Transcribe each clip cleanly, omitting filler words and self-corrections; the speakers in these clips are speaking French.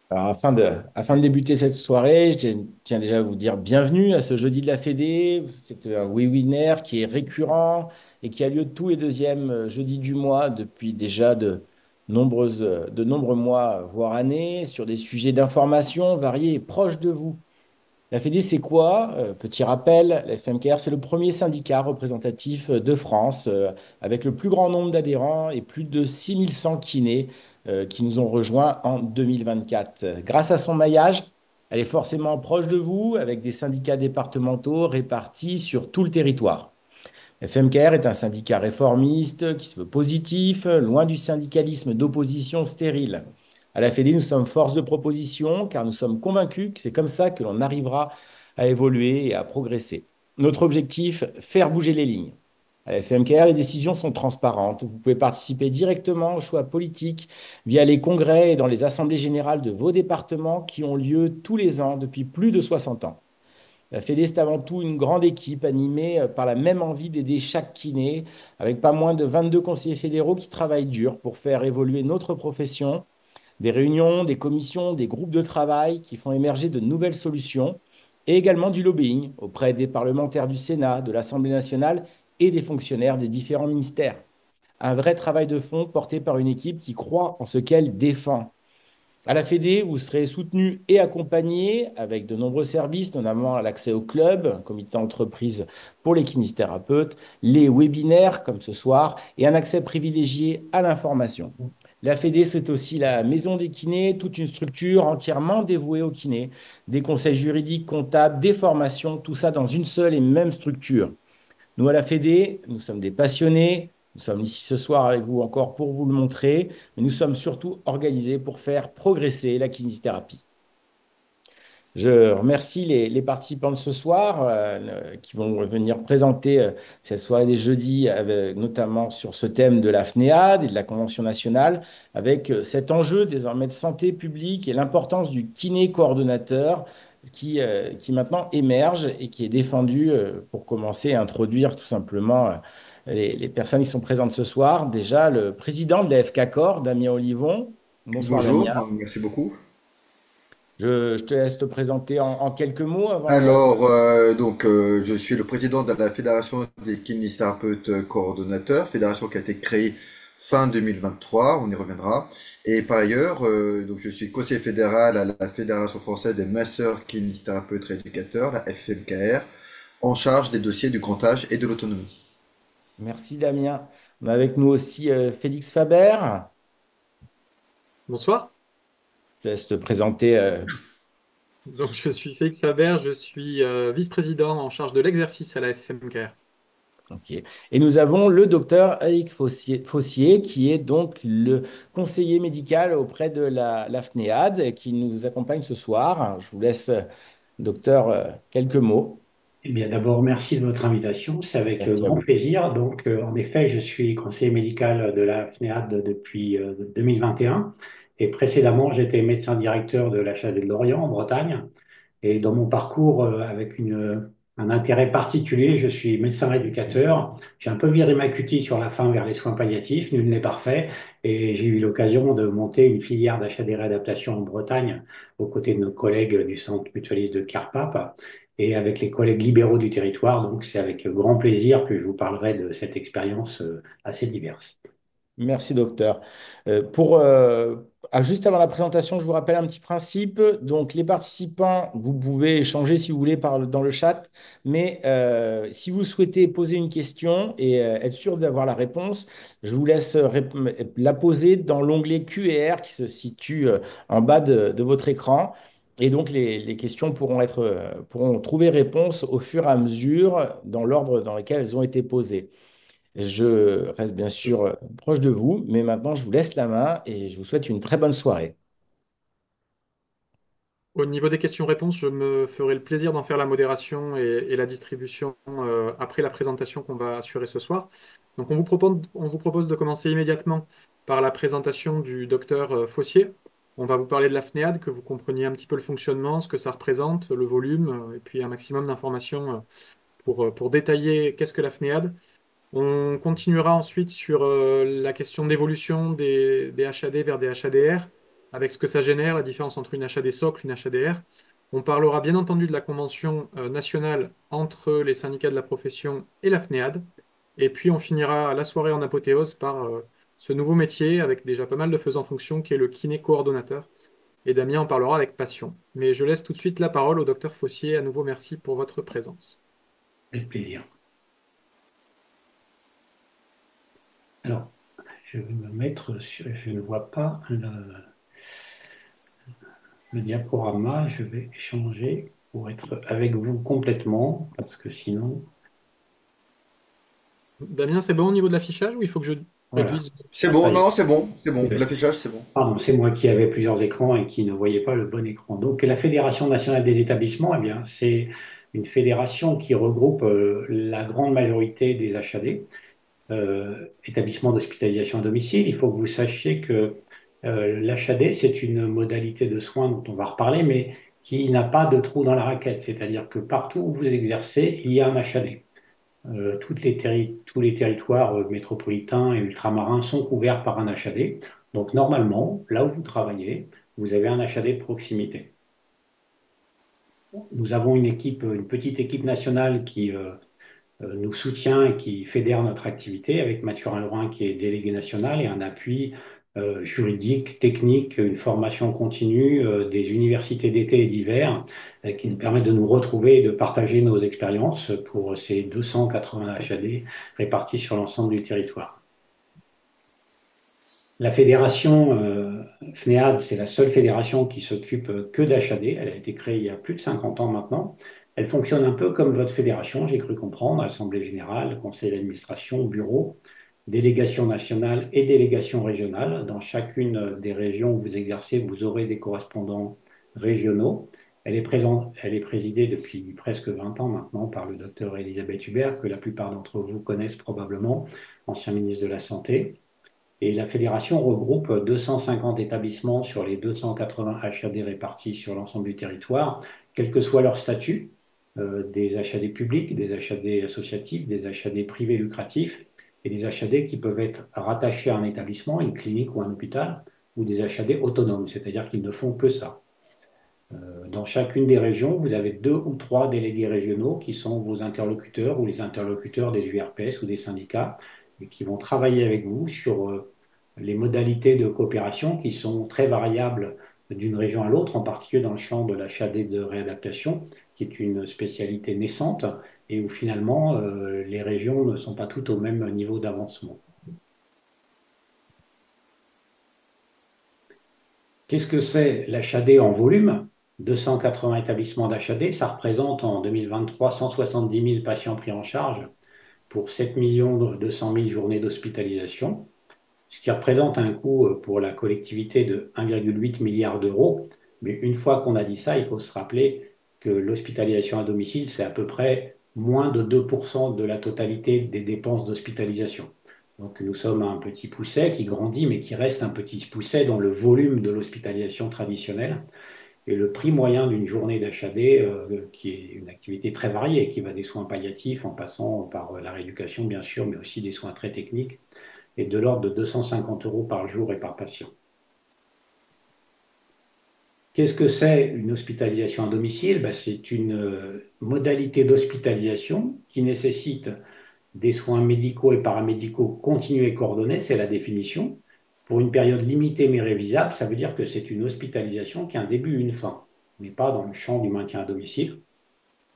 Alors, afin de débuter cette soirée, je tiens déjà à vous dire bienvenue à ce jeudi de la Fédé. C'est un webinaire qui est récurrent et qui a lieu tous les deuxièmes jeudis du mois depuis déjà de nombreux mois, voire années, sur des sujets d'information variés et proches de vous. La Fédé, c'est quoi? Petit rappel, la FMKR, c'est le premier syndicat représentatif de France, avec le plus grand nombre d'adhérents et plus de 6100 kinés qui nous ont rejoints en 2024. Grâce à son maillage, elle est forcément proche de vous, avec des syndicats départementaux répartis sur tout le territoire. FMKR est un syndicat réformiste qui se veut positif, loin du syndicalisme d'opposition stérile. À la Fédé, nous sommes force de proposition car nous sommes convaincus que c'est comme ça que l'on arrivera à évoluer et à progresser. Notre objectif, faire bouger les lignes. À la FMKR, les décisions sont transparentes. Vous pouvez participer directement aux choix politiques via les congrès et dans les assemblées générales de vos départements qui ont lieu tous les ans depuis plus de 60 ans. La Fédé, c'est avant tout une grande équipe animée par la même envie d'aider chaque kiné, avec pas moins de 22 conseillers fédéraux qui travaillent dur pour faire évoluer notre profession, des réunions, des commissions, des groupes de travail qui font émerger de nouvelles solutions, et également du lobbying auprès des parlementaires du Sénat, de l'Assemblée nationale et des fonctionnaires des différents ministères. Un vrai travail de fond porté par une équipe qui croit en ce qu'elle défend. À la Fédé, vous serez soutenu et accompagné avec de nombreux services, notamment l'accès au club, un comité d'entreprise pour les kinésithérapeutes, les webinaires comme ce soir et un accès privilégié à l'information. La Fédé, c'est aussi la maison des kinés, toute une structure entièrement dévouée aux kinés, des conseils juridiques, comptables, des formations, tout ça dans une seule et même structure. Nous, à la Fédé, nous sommes des passionnés. Nous sommes ici ce soir avec vous encore pour vous le montrer, mais nous sommes surtout organisés pour faire progresser la kinésithérapie. Je remercie les participants de ce soir qui vont venir présenter cette soirée des jeudis, notamment sur ce thème de la FNEAD et de la Convention nationale, avec cet enjeu désormais de santé publique et l'importance du kiné coordonnateur qui maintenant émerge et qui est défendu pour commencer à introduire tout simplement les personnes qui sont présentes ce soir. Déjà, le président de la FK Corps, Damien Olivon. Bonsoir Damien. Bonjour, merci beaucoup. Je te laisse te présenter en quelques mots avant. Je suis le président de la Fédération des kinésithérapeutes coordonnateurs, fédération qui a été créée fin 2023, on y reviendra. Et par ailleurs, je suis conseiller fédéral à la Fédération française des masseurs kinésithérapeutes rééducateurs, la FMKR, en charge des dossiers du grand âge et de l'autonomie. Merci Damien. On a avec nous aussi Félix Faber. Bonsoir. Je te laisse te présenter. Donc, je suis Félix Faber, je suis vice-président en charge de l'exercice à la FMKR. Ok. Et nous avons le docteur Eric Fossier, qui est donc le conseiller médical auprès de la FNEAD et qui nous accompagne ce soir. Je vous laisse, docteur, quelques mots. Eh bien, d'abord, merci de votre invitation. C'est avec Merci à grand vous. plaisir. En effet, je suis conseiller médical de la FNEAD depuis 2021. Et précédemment, j'étais médecin directeur de l'HAD de Lorient, en Bretagne. Et dans mon parcours, un intérêt particulier, je suis médecin rééducateur. J'ai un peu viré ma cutie sur la fin vers les soins palliatifs, nul n'est parfait. Et j'ai eu l'occasion de monter une filière d'HAD réadaptation en Bretagne aux côtés de nos collègues du centre mutualiste de Carpap et avec les collègues libéraux du territoire. Donc, c'est avec grand plaisir que je vous parlerai de cette expérience assez diverse. Merci, docteur. Juste avant la présentation, je vous rappelle un petit principe. Donc, les participants, vous pouvez échanger si vous voulez dans le chat, mais si vous souhaitez poser une question et être sûr d'avoir la réponse, je vous laisse la poser dans l'onglet Q&R qui se situe en bas de votre écran. Et donc, les questions pourront trouver réponse au fur et à mesure dans l'ordre dans lequel elles ont été posées. Je reste bien sûr proche de vous, mais maintenant je vous laisse la main et je vous souhaite une très bonne soirée. Au niveau des questions-réponses, je me ferai le plaisir d'en faire la modération et la distribution après la présentation qu'on va assurer ce soir. Donc, on vous propose de commencer immédiatement par la présentation du docteur Fossier. On va vous parler de la FNEAD, que vous compreniez un petit peu le fonctionnement, ce que ça représente, le volume, et puis un maximum d'informations pour détailler qu'est-ce que la FNEAD. On continuera ensuite sur la question d'évolution des HAD vers des HADR avec ce que ça génère, la différence entre une HAD socle, une HADR. On parlera bien entendu de la convention nationale entre les syndicats de la profession et la FNEAD. Et puis on finira la soirée en apothéose par ce nouveau métier avec déjà pas mal de faisans fonction qui est le kiné coordonnateur. Et Damien en parlera avec passion. Mais je laisse tout de suite la parole au docteur Fossier. À nouveau, merci pour votre présence. Avec plaisir. Alors, je vais me mettre sur, je ne vois pas le diaporama, je vais changer pour être avec vous complètement, parce que sinon, Damien, c'est bon au niveau de l'affichage ou il faut que je voilà. réduise? C'est Ça bon, y est. non, c'est bon, c'est bon. L'affichage, c'est bon. Pardon, c'est moi qui avais plusieurs écrans et qui ne voyais pas le bon écran. Donc, la Fédération nationale des établissements, eh bien, c'est une fédération qui regroupe la grande majorité des HAD, établissements d'hospitalisation à domicile. Il faut que vous sachiez que l'HAD, c'est une modalité de soins dont on va reparler, mais qui n'a pas de trou dans la raquette. C'est-à-dire que partout où vous exercez, il y a un HAD. Tous les territoires métropolitains et ultramarins sont couverts par un HAD. Donc normalement, là où vous travaillez, vous avez un HAD de proximité. Nous avons une petite équipe nationale qui nous soutient et qui fédère notre activité avec Mathieu Lebrun qui est délégué national et un appui juridique, technique, une formation continue, des universités d'été et d'hiver qui nous permettent de nous retrouver et de partager nos expériences pour ces 280 HAD répartis sur l'ensemble du territoire. La fédération FNEAD, c'est la seule fédération qui s'occupe que d'HAD. Elle a été créée il y a plus de 50 ans maintenant. Elle fonctionne un peu comme votre fédération, j'ai cru comprendre, Assemblée générale, conseil d'administration, bureau, délégation nationale et délégation régionale. Dans chacune des régions où vous exercez, vous aurez des correspondants régionaux. Elle est présidée depuis presque 20 ans maintenant par le docteur Elisabeth Hubert, que la plupart d'entre vous connaissent probablement, ancien ministre de la Santé. Et la fédération regroupe 250 établissements sur les 280 HAD répartis sur l'ensemble du territoire, quel que soit leur statut, des HAD publics, des HAD associatifs, des HAD privés lucratifs et des HAD qui peuvent être rattachés à un établissement, une clinique ou un hôpital, ou des HAD autonomes, c'est-à-dire qu'ils ne font que ça. Dans chacune des régions, vous avez 2 ou 3 délégués régionaux qui sont vos interlocuteurs ou les interlocuteurs des URPS ou des syndicats et qui vont travailler avec vous sur les modalités de coopération qui sont très variables d'une région à l'autre, en particulier dans le champ de l'HAD de réadaptation, qui est une spécialité naissante et où finalement les régions ne sont pas toutes au même niveau d'avancement. Qu'est-ce que c'est l'HAD en volume? 280 établissements d'HAD, ça représente en 2023 170 000 patients pris en charge pour 7 200 000 journées d'hospitalisation, ce qui représente un coût pour la collectivité de 1,8 milliard d'euros. Mais une fois qu'on a dit ça, il faut se rappeler que l'hospitalisation à domicile, c'est à peu près moins de 2% de la totalité des dépenses d'hospitalisation. Donc nous sommes un petit pousset qui grandit, mais qui reste un petit pousset dans le volume de l'hospitalisation traditionnelle. Et le prix moyen d'une journée d'HAD, qui est une activité très variée, qui va des soins palliatifs en passant par la rééducation, bien sûr, mais aussi des soins très techniques, est de l'ordre de 250 € par jour et par patient. Qu'est-ce que c'est une hospitalisation à domicile? C'est une modalité d'hospitalisation qui nécessite des soins médicaux et paramédicaux continus et coordonnés, c'est la définition. Pour une période limitée mais révisable, ça veut dire que c'est une hospitalisation qui a un début et une fin. On n'est pas dans le champ du maintien à domicile.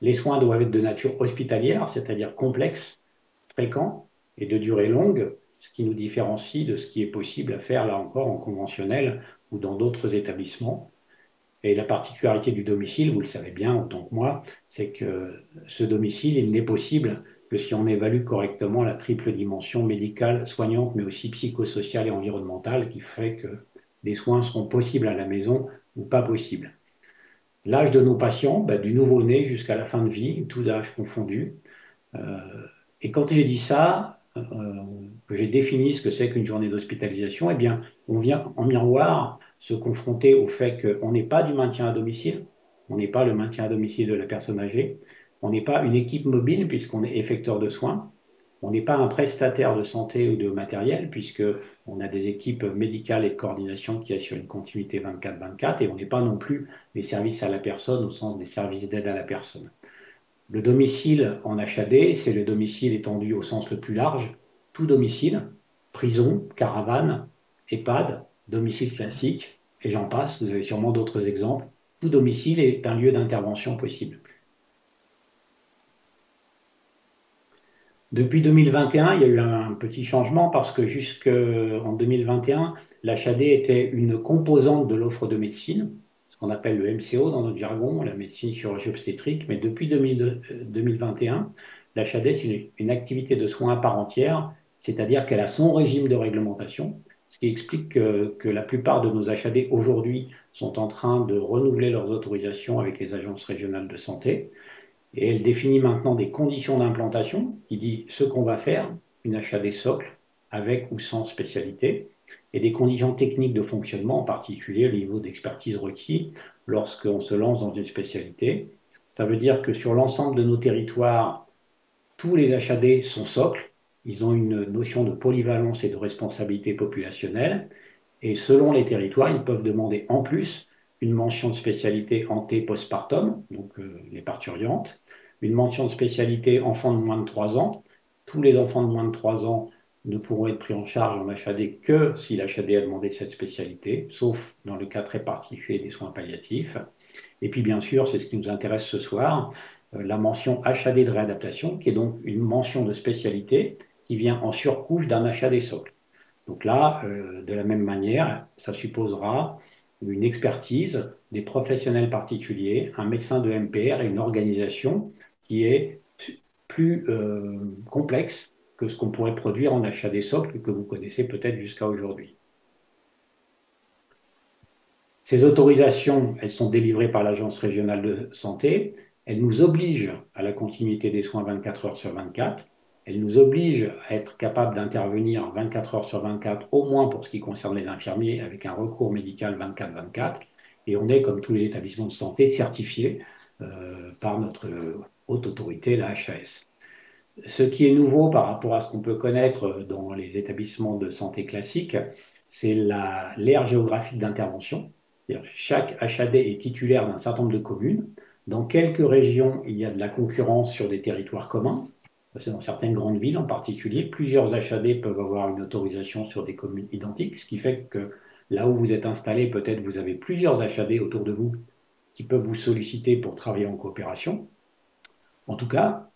Les soins doivent être de nature hospitalière, c'est-à-dire complexes, fréquents et de durée longue, ce qui nous différencie de ce qui est possible à faire, là encore, en conventionnel ou dans d'autres établissements. Et la particularité du domicile, vous le savez bien autant que moi, c'est que ce domicile, il n'est possible que si on évalue correctement la triple dimension médicale, soignante, mais aussi psychosociale et environnementale, qui fait que des soins seront possibles à la maison ou pas possibles. L'âge de nos patients, du nouveau-né jusqu'à la fin de vie, tous âges confondus. Et quand j'ai dit ça, que j'ai défini ce que c'est qu'une journée d'hospitalisation, eh bien, on vient en miroir se confronter au fait qu'on n'est pas du maintien à domicile, on n'est pas le maintien à domicile de la personne âgée, on n'est pas une équipe mobile puisqu'on est effecteur de soins, On n'est pas un prestataire de santé ou de matériel, puisque on a des équipes médicales et de coordination qui assurent une continuité 24/24, et on n'est pas non plus les services à la personne au sens des services d'aide à la personne. Le domicile en HAD, c'est le domicile étendu au sens le plus large, tout domicile, prison, caravane, EHPAD, domicile classique, et j'en passe, vous avez sûrement d'autres exemples. Tout domicile est un lieu d'intervention possible. Depuis 2021, il y a eu un petit changement parce que jusqu'en 2021, l'HAD était une composante de l'offre de médecine, ce qu'on appelle le MCO dans notre jargon, la médecine chirurgie obstétrique. Mais depuis 2021, l'HAD, c'est une activité de soins à part entière, c'est-à-dire qu'elle a son régime de réglementation, ce qui explique que la plupart de nos HAD aujourd'hui sont en train de renouveler leurs autorisations avec les agences régionales de santé. Et elle définit maintenant des conditions d'implantation qui dit ce qu'on va faire, une HAD socle, avec ou sans spécialité, et des conditions techniques de fonctionnement, en particulier le niveau d'expertise requis lorsqu'on se lance dans une spécialité. Ça veut dire que sur l'ensemble de nos territoires, tous les HAD sont socles. Ils ont une notion de polyvalence et de responsabilité populationnelle. Et selon les territoires, ils peuvent demander en plus une mention de spécialité anté postpartum, donc les parturientes, une mention de spécialité enfants de moins de 3 ans. Tous les enfants de moins de 3 ans ne pourront être pris en charge en HAD que si l'HAD a demandé cette spécialité, sauf dans le cas très particulier des soins palliatifs. Et puis bien sûr, c'est ce qui nous intéresse ce soir, la mention HAD de réadaptation, qui est donc une mention de spécialité qui vient en surcouche d'un HAD socle. Donc là, de la même manière, ça supposera une expertise des professionnels particuliers, un médecin de MPR et une organisation qui est plus complexe que ce qu'on pourrait produire en HAD socle que vous connaissez peut-être jusqu'à aujourd'hui. Ces autorisations, elles sont délivrées par l'Agence régionale de santé. Elles nous obligent à la continuité des soins 24 heures sur 24. Elles nous obligent à être capables d'intervenir 24 heures sur 24, au moins pour ce qui concerne les infirmiers, avec un recours médical 24/24. Et on est, comme tous les établissements de santé, certifiés par notre haute autorité, la HAS. Ce qui est nouveau par rapport à ce qu'on peut connaître dans les établissements de santé classiques, c'est l'aire géographique d'intervention. Chaque HAD est titulaire d'un certain nombre de communes. Dans quelques régions, il y a de la concurrence sur des territoires communs. C'est dans certaines grandes villes en particulier. Plusieurs HAD peuvent avoir une autorisation sur des communes identiques, ce qui fait que là où vous êtes installé, peut-être vous avez plusieurs HAD autour de vous qui peuvent vous solliciter pour travailler en coopération. En tout cas,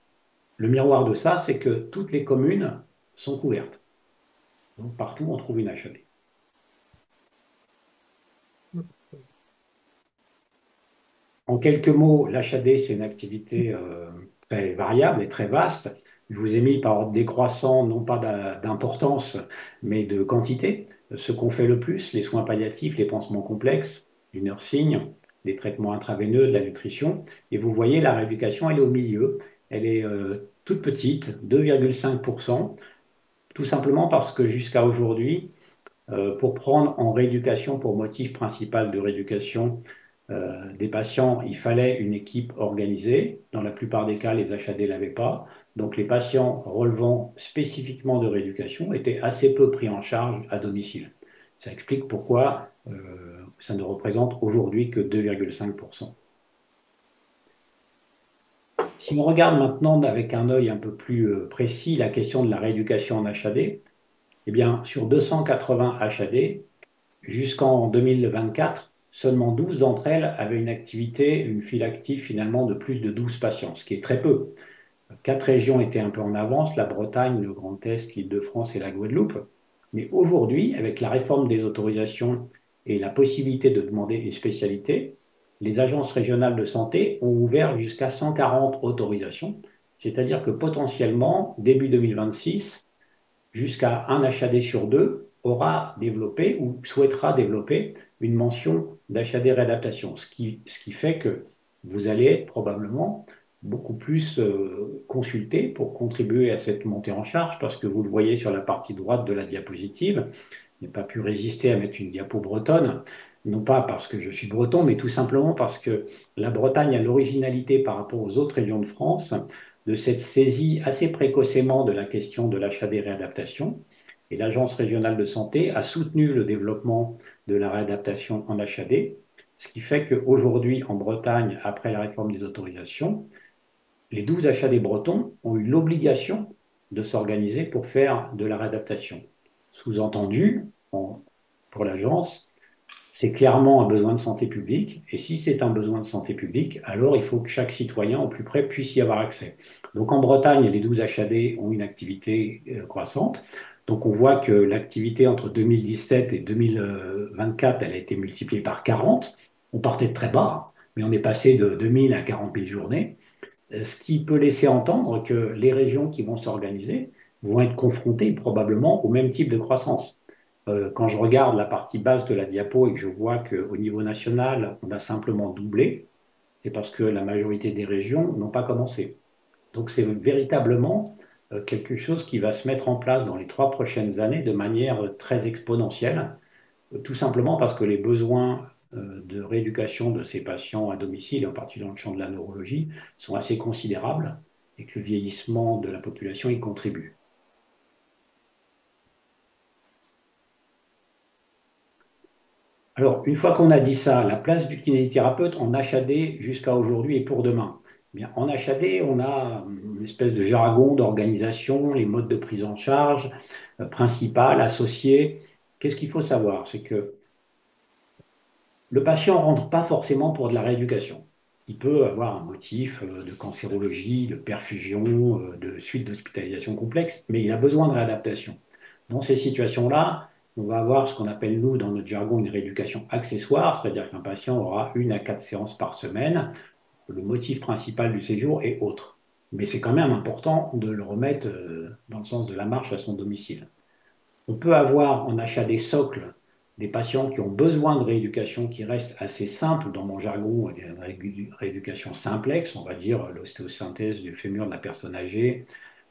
le miroir de ça, c'est que toutes les communes sont couvertes. Donc partout, on trouve une HAD. En quelques mots, l'HAD, c'est une activité très variable et très vaste. Je vous ai mis par ordre décroissant, non pas d'importance, mais de quantité. Ce qu'on fait le plus, les soins palliatifs, les pansements complexes, du nursing, les traitements intraveineux, de la nutrition. Et vous voyez, la rééducation, elle est au milieu. Elle est toute petite, 2,5%, tout simplement parce que jusqu'à aujourd'hui, pour prendre en rééducation pour motif principal de rééducation des patients, il fallait une équipe organisée. Dans la plupart des cas, les HAD ne l'avaient pas. Donc les patients relevant spécifiquement de rééducation étaient assez peu pris en charge à domicile. Ça explique pourquoi ça ne représente aujourd'hui que 2,5%. Si on regarde maintenant avec un œil un peu plus précis la question de la rééducation en HAD, eh bien, sur 280 HAD, jusqu'en 2024, seulement 12 d'entre elles avaient une activité, une file active finalement de plus de 12 patients, ce qui est très peu. 4 régions étaient un peu en avance, la Bretagne, le Grand Est, l'Île-de-France et la Guadeloupe. Mais aujourd'hui, avec la réforme des autorisations et la possibilité de demander une spécialité, les agences régionales de santé ont ouvert jusqu'à 140 autorisations, c'est-à-dire que potentiellement, début 2026, jusqu'à un HAD sur 2 aura développé ou souhaitera développer une mention d'HAD réadaptation, ce qui fait que vous allez être probablement beaucoup plus consulté pour contribuer à cette montée en charge, parce que vous le voyez sur la partie droite de la diapositive, je n'ai pas pu résister à mettre une diapo bretonne, non pas parce que je suis breton, mais tout simplement parce que la Bretagne a l'originalité par rapport aux autres régions de France de cette saisie assez précocement de la question de l'HAD réadaptation. Et l'Agence régionale de santé a soutenu le développement de la réadaptation en HAD, ce qui fait qu'aujourd'hui, en Bretagne, après la réforme des autorisations, les 12 HAD bretons ont eu l'obligation de s'organiser pour faire de la réadaptation. Sous-entendu, pour l'agence, c'est clairement un besoin de santé publique. Et si c'est un besoin de santé publique, alors il faut que chaque citoyen au plus près puisse y avoir accès. Donc en Bretagne, les 12 HAD ont une activité croissante. Donc on voit que l'activité entre 2017 et 2024, elle a été multipliée par 40. On partait de très bas, mais on est passé de 2000 à 40 000 journées, ce qui peut laisser entendre que les régions qui vont s'organiser vont être confrontées probablement au même type de croissance. Quand je regarde la partie basse de la diapo et que je vois qu'au niveau national, on a simplement doublé, c'est parce que la majorité des régions n'ont pas commencé. Donc c'est véritablement quelque chose qui va se mettre en place dans les 3 prochaines années de manière très exponentielle, tout simplement parce que les besoins de rééducation de ces patients à domicile, en particulier dans le champ de la neurologie, sont assez considérables et que le vieillissement de la population y contribue. Alors, une fois qu'on a dit ça, la place du kinésithérapeute en HAD jusqu'à aujourd'hui et pour demain. Eh bien, en HAD, on a une espèce de jargon d'organisation, les modes de prise en charge, principal, associé. Qu'est-ce qu'il faut savoir? C'est que le patient ne rentre pas forcément pour de la rééducation. Il peut avoir un motif de cancérologie, de perfusion, de suite d'hospitalisation complexe, mais il a besoin de réadaptation. Dans ces situations-là, on va avoir ce qu'on appelle, nous, dans notre jargon, une rééducation accessoire, c'est-à-dire qu'un patient aura 1 à 4 séances par semaine. Le motif principal du séjour est autre. Mais c'est quand même important de le remettre dans le sens de la marche à son domicile. On peut avoir en achat des socles des patients qui ont besoin de rééducation qui restent assez simples dans mon jargon, une rééducation simplex, on va dire l'ostéosynthèse du fémur de la personne âgée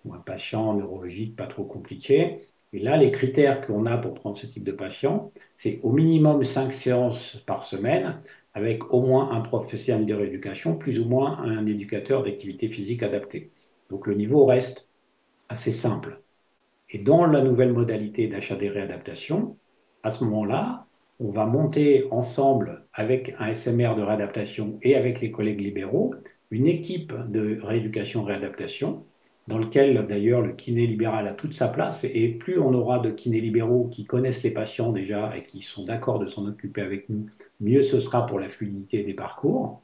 ou un patient neurologique pas trop compliqué. Et là, les critères qu'on a pour prendre ce type de patient, c'est au minimum 5 séances par semaine avec au moins un professionnel de rééducation, plus ou moins un éducateur d'activité physique adaptée. Donc le niveau reste assez simple. Et dans la nouvelle modalité d'achat des réadaptations, à ce moment-là, on va monter ensemble avec un SMR de réadaptation et avec les collègues libéraux une équipe de rééducation-réadaptation dans lequel d'ailleurs le kiné libéral a toute sa place et plus on aura de kinés libéraux qui connaissent les patients déjà et qui sont d'accord de s'en occuper avec nous, mieux ce sera pour la fluidité des parcours.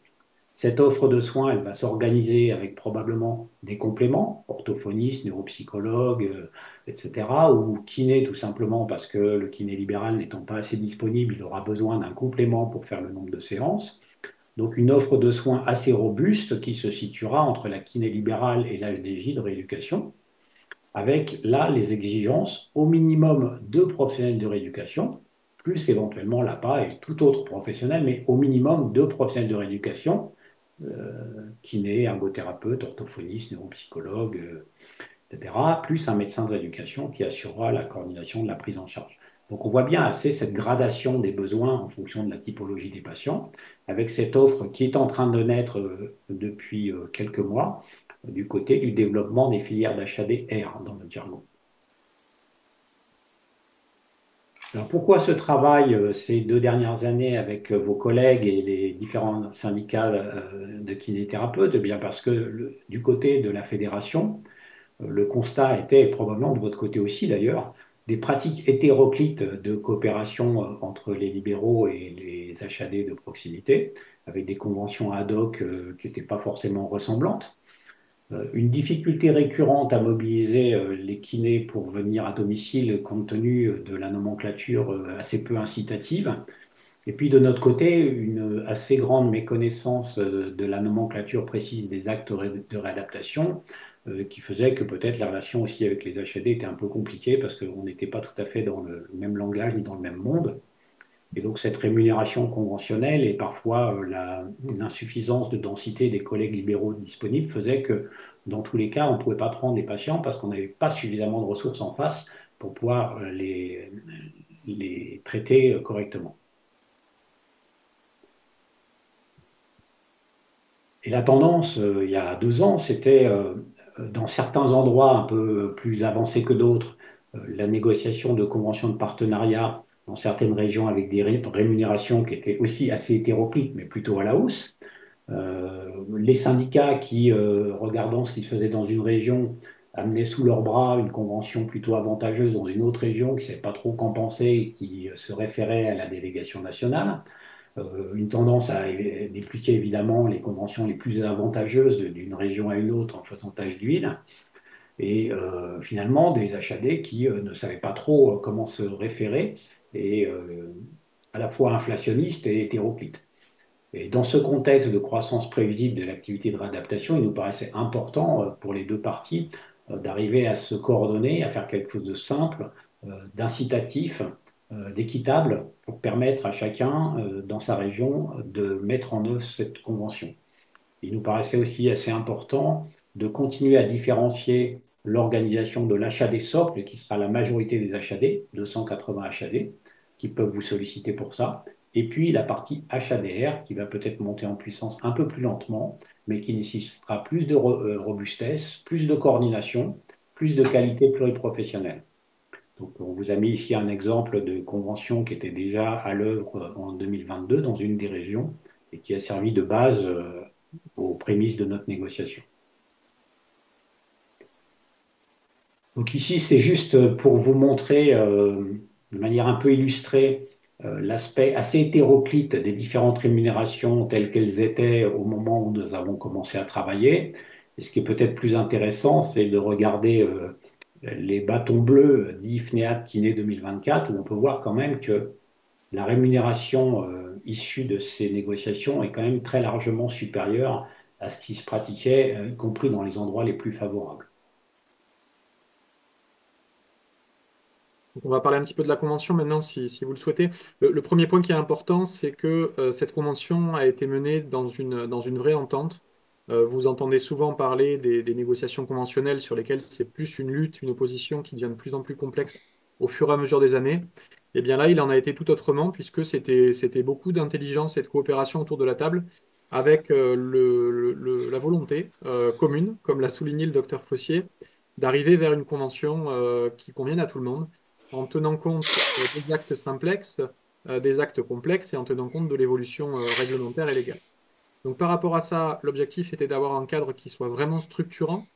Cette offre de soins, elle va s'organiser avec probablement des compléments, orthophonistes, neuropsychologues, etc., ou kiné tout simplement parce que le kiné libéral n'étant pas assez disponible, il aura besoin d'un complément pour faire le nombre de séances. Donc une offre de soins assez robuste qui se situera entre la kiné libérale et l'HDJ de rééducation, avec là les exigences au minimum 2 professionnels de rééducation, plus éventuellement l'APA et tout autre professionnel, mais au minimum 2 professionnels de rééducation kiné, ergothérapeute, orthophoniste, neuropsychologue, etc., plus un médecin de rééducation qui assurera la coordination de la prise en charge. Donc on voit bien assez cette gradation des besoins en fonction de la typologie des patients, avec cette offre qui est en train de naître depuis quelques mois du côté du développement des filières d'HAD-R dans notre jargon. Alors pourquoi ce travail ces 2 dernières années avec vos collègues et les différents syndicats de kinésithérapeutes? Eh bien parce que du côté de la fédération, le constat était, et probablement de votre côté aussi d'ailleurs, des pratiques hétéroclites de coopération entre les libéraux et les HAD de proximité, avec des conventions ad hoc qui n'étaient pas forcément ressemblantes. Une difficulté récurrente à mobiliser les kinés pour venir à domicile compte tenu de la nomenclature assez peu incitative. Et puis de notre côté, une assez grande méconnaissance de la nomenclature précise des actes de réadaptation qui faisait que peut-être la relation aussi avec les HAD était un peu compliquée parce qu'on n'était pas tout à fait dans le même langage ni dans le même monde. Et donc cette rémunération conventionnelle et parfois l'insuffisance de densité des collègues libéraux disponibles faisait que dans tous les cas, on ne pouvait pas prendre des patients parce qu'on n'avait pas suffisamment de ressources en face pour pouvoir les traiter correctement. Et la tendance, il y a 2 ans, c'était dans certains endroits un peu plus avancés que d'autres, la négociation de conventions de partenariat dans certaines régions avec des rémunérations qui étaient aussi assez hétéroclites, mais plutôt à la hausse. Les syndicats qui, regardant ce qui se faisait dans une région, amenaient sous leur bras une convention plutôt avantageuse dans une autre région qui ne savait pas trop qu'en penser et qui se référait à la délégation nationale. Une tendance à dupliquer évidemment les conventions les plus avantageuses d'une région à une autre en faisant tâche d'huile. Et finalement, des HAD qui ne savaient pas trop comment se référer et à la fois inflationnistes et hétéroclites. Et dans ce contexte de croissance prévisible de l'activité de réadaptation, il nous paraissait important pour les deux parties d'arriver à se coordonner, à faire quelque chose de simple, d'incitatif, d'équitable, pour permettre à chacun dans sa région de mettre en œuvre cette convention. Il nous paraissait aussi assez important de continuer à différencier l'organisation de l'achat des socles, qui sera la majorité des HAD, 280 HAD, qui peuvent vous solliciter pour ça, et puis la partie HADR, qui va peut-être monter en puissance un peu plus lentement, mais qui nécessitera plus de robustesse, plus de coordination, plus de qualité pluriprofessionnelle. Donc, on vous a mis ici un exemple de convention qui était déjà à l'œuvre en 2022 dans une des régions et qui a servi de base aux prémices de notre négociation. Donc ici, c'est juste pour vous montrer de manière un peu illustrée l'aspect assez hétéroclite des différentes rémunérations telles qu'elles étaient au moment où nous avons commencé à travailler. Et ce qui est peut-être plus intéressant, c'est de regarder les bâtons bleus d'IFNEAD Kiné 2024, où on peut voir quand même que la rémunération issue de ces négociations est quand même très largement supérieure à ce qui se pratiquait, y compris dans les endroits les plus favorables. Donc, on va parler un petit peu de la convention maintenant, si vous le souhaitez. Le premier point qui est important, c'est que cette convention a été menée dans une vraie entente. Vous entendez souvent parler des négociations conventionnelles sur lesquelles c'est plus une lutte, une opposition qui devient de plus en plus complexe au fur et à mesure des années. Et bien là, il en a été tout autrement, puisque c'était beaucoup d'intelligence et de coopération autour de la table, avec la volonté commune, comme l'a souligné le docteur Fossier, d'arriver vers une convention qui convienne à tout le monde en tenant compte des actes simplex, des actes complexes et en tenant compte de l'évolution réglementaire et légale. Donc par rapport à ça, l'objectif était d'avoir un cadre qui soit vraiment structurant,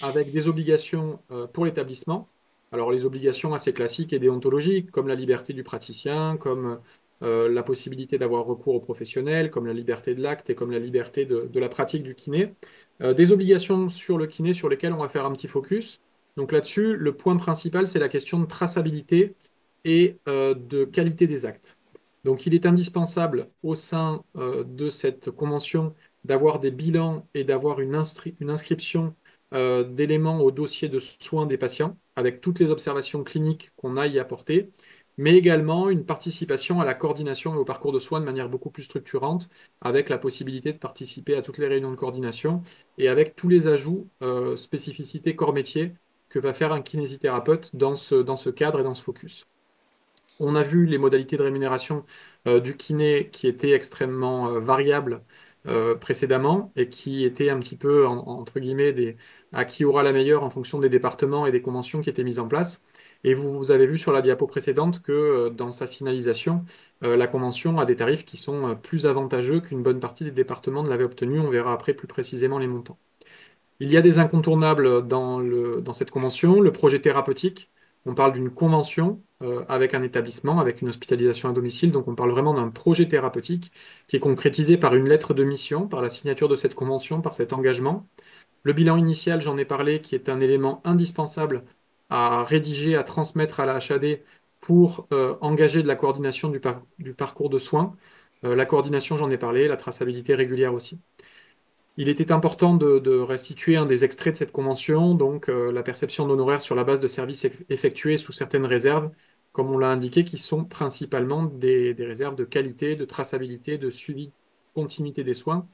avec des obligations pour l'établissement. Alors les obligations assez classiques et déontologiques, comme la liberté du praticien, comme la possibilité d'avoir recours aux professionnels, comme la liberté de l'acte et comme la liberté de la pratique du kiné. Des obligations sur le kiné sur lesquelles on va faire un petit focus. Donc là-dessus, le point principal, c'est la question de traçabilité et de qualité des actes. Donc il est indispensable au sein de cette convention d'avoir des bilans et d'avoir une inscription d'éléments au dossier de soins des patients, avec toutes les observations cliniques qu'on a y apportées, mais également une participation à la coordination et au parcours de soins de manière beaucoup plus structurante, avec la possibilité de participer à toutes les réunions de coordination et avec tous les ajouts, spécificités corps métier que va faire un kinésithérapeute dans ce cadre et dans ce focus. On a vu les modalités de rémunération du kiné qui étaient extrêmement variables précédemment et qui étaient un petit peu, entre guillemets, à qui aura la meilleure en fonction des départements et des conventions qui étaient mises en place. Et vous avez vu sur la diapo précédente que dans sa finalisation, la convention a des tarifs qui sont plus avantageux qu'une bonne partie des départements ne l'avaient obtenu. On verra après plus précisément les montants. Il y a des incontournables dans cette convention. Le projet thérapeutique, on parle d'une convention avec un établissement, avec une hospitalisation à domicile. Donc on parle vraiment d'un projet thérapeutique qui est concrétisé par une lettre de mission, par la signature de cette convention, par cet engagement. Le bilan initial, j'en ai parlé, qui est un élément indispensable à rédiger, à transmettre à la HAD pour engager de la coordination du parcours de soins. La coordination, j'en ai parlé, la traçabilité régulière aussi. Il était important de restituer un des extraits de cette convention, donc la perception d'honoraires sur la base de services effectués sous certaines réserves, comme on l'a indiqué, qui sont principalement des réserves de qualité, de traçabilité, de suivi, continuité des soins.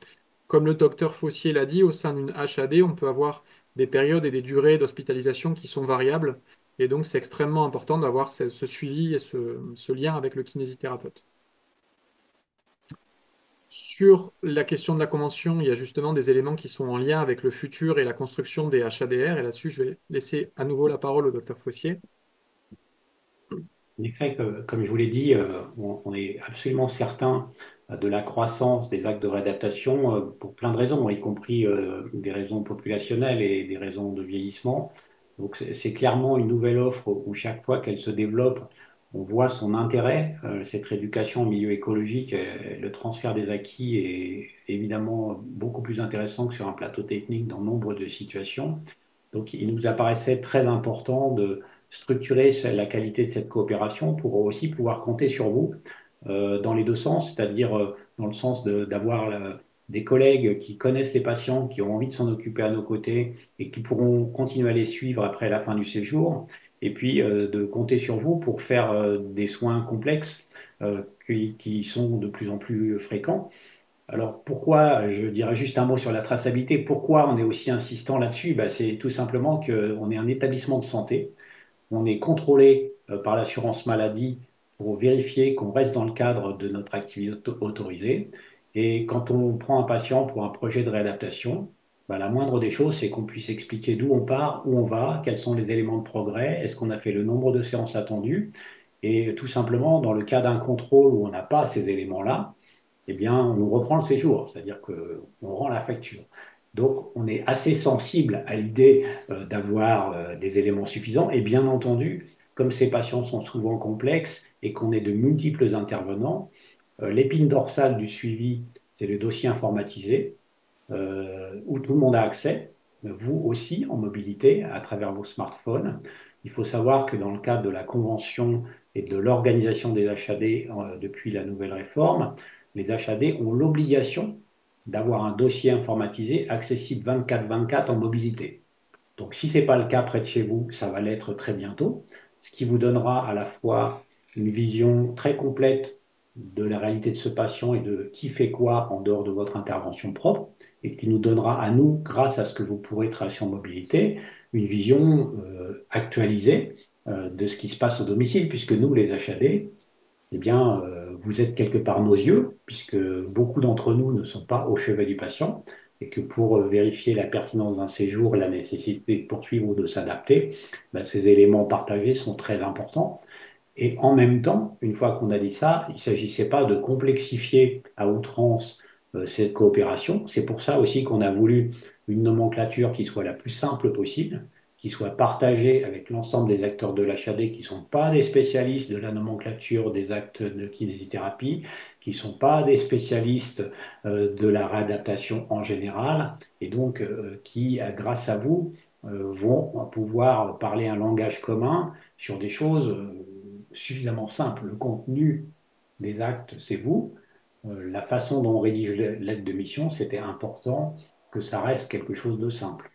Comme le docteur Fossier l'a dit, au sein d'une HAD, on peut avoir des périodes et des durées d'hospitalisation qui sont variables, et donc c'est extrêmement important d'avoir ce suivi et ce lien avec le kinésithérapeute. Sur la question de la convention, il y a justement des éléments qui sont en lien avec le futur et la construction des HADR. Et là-dessus, je vais laisser à nouveau la parole au docteur Fossier. En effet, comme je vous l'ai dit, on est absolument certain de la croissance des actes de réadaptation pour plein de raisons, y compris des raisons populationnelles et des raisons de vieillissement. Donc c'est clairement une nouvelle offre où chaque fois qu'elle se développe, on voit son intérêt. Cette rééducation au milieu écologique, le transfert des acquis est évidemment beaucoup plus intéressant que sur un plateau technique dans nombre de situations. Donc, il nous apparaissait très important de structurer la qualité de cette coopération pour aussi pouvoir compter sur vous dans les deux sens, c'est-à-dire dans le sens d'avoir des collègues qui connaissent les patients, qui ont envie de s'en occuper à nos côtés et qui pourront continuer à les suivre après la fin du séjour, et puis de compter sur vous pour faire des soins complexes qui sont de plus en plus fréquents. Alors pourquoi, je dirais juste un mot sur la traçabilité, pourquoi on est aussi insistant là-dessus? Ben, c'est tout simplement qu'on est un établissement de santé, on est contrôlé par l'assurance maladie pour vérifier qu'on reste dans le cadre de notre activité autorisée. Et quand on prend un patient pour un projet de réadaptation, ben, la moindre des choses, c'est qu'on puisse expliquer d'où on part, où on va, quels sont les éléments de progrès, est-ce qu'on a fait le nombre de séances attendues. Et tout simplement, dans le cas d'un contrôle où on n'a pas ces éléments-là, eh bien, on nous reprend le séjour, c'est-à-dire qu'on rend la facture. Donc, on est assez sensible à l'idée d'avoir des éléments suffisants. Et bien entendu, comme ces patients sont souvent complexes et qu'on est de multiples intervenants, l'épine dorsale du suivi, c'est le dossier informatisé où tout le monde a accès, vous aussi en mobilité à travers vos smartphones. Il faut savoir que dans le cadre de la convention et de l'organisation des HAD depuis la nouvelle réforme, les HAD ont l'obligation d'avoir un dossier informatisé accessible 24/24 en mobilité. Donc si ce n'est pas le cas près de chez vous, ça va l'être très bientôt, ce qui vous donnera à la fois une vision très complète de la réalité de ce patient et de qui fait quoi en dehors de votre intervention propre, et qui nous donnera à nous, grâce à ce que vous pourrez tracer en mobilité, une vision actualisée de ce qui se passe au domicile, puisque nous, les HAD, eh bien, vous êtes quelque part nos yeux, puisque beaucoup d'entre nous ne sont pas au chevet du patient, et que pour vérifier la pertinence d'un séjour, la nécessité de poursuivre ou de s'adapter, ben, ces éléments partagés sont très importants. Et en même temps, une fois qu'on a dit ça, il ne s'agissait pas de complexifier à outrance cette coopération. C'est pour ça aussi qu'on a voulu une nomenclature qui soit la plus simple possible, qui soit partagée avec l'ensemble des acteurs de l'HAD qui ne sont pas des spécialistes de la nomenclature des actes de kinésithérapie, qui ne sont pas des spécialistes de la réadaptation en général, et donc qui, grâce à vous, vont pouvoir parler un langage commun sur des choses suffisamment simples. Le contenu des actes, c'est vous. La façon dont on rédige l'aide de mission, c'était important que ça reste quelque chose de simple.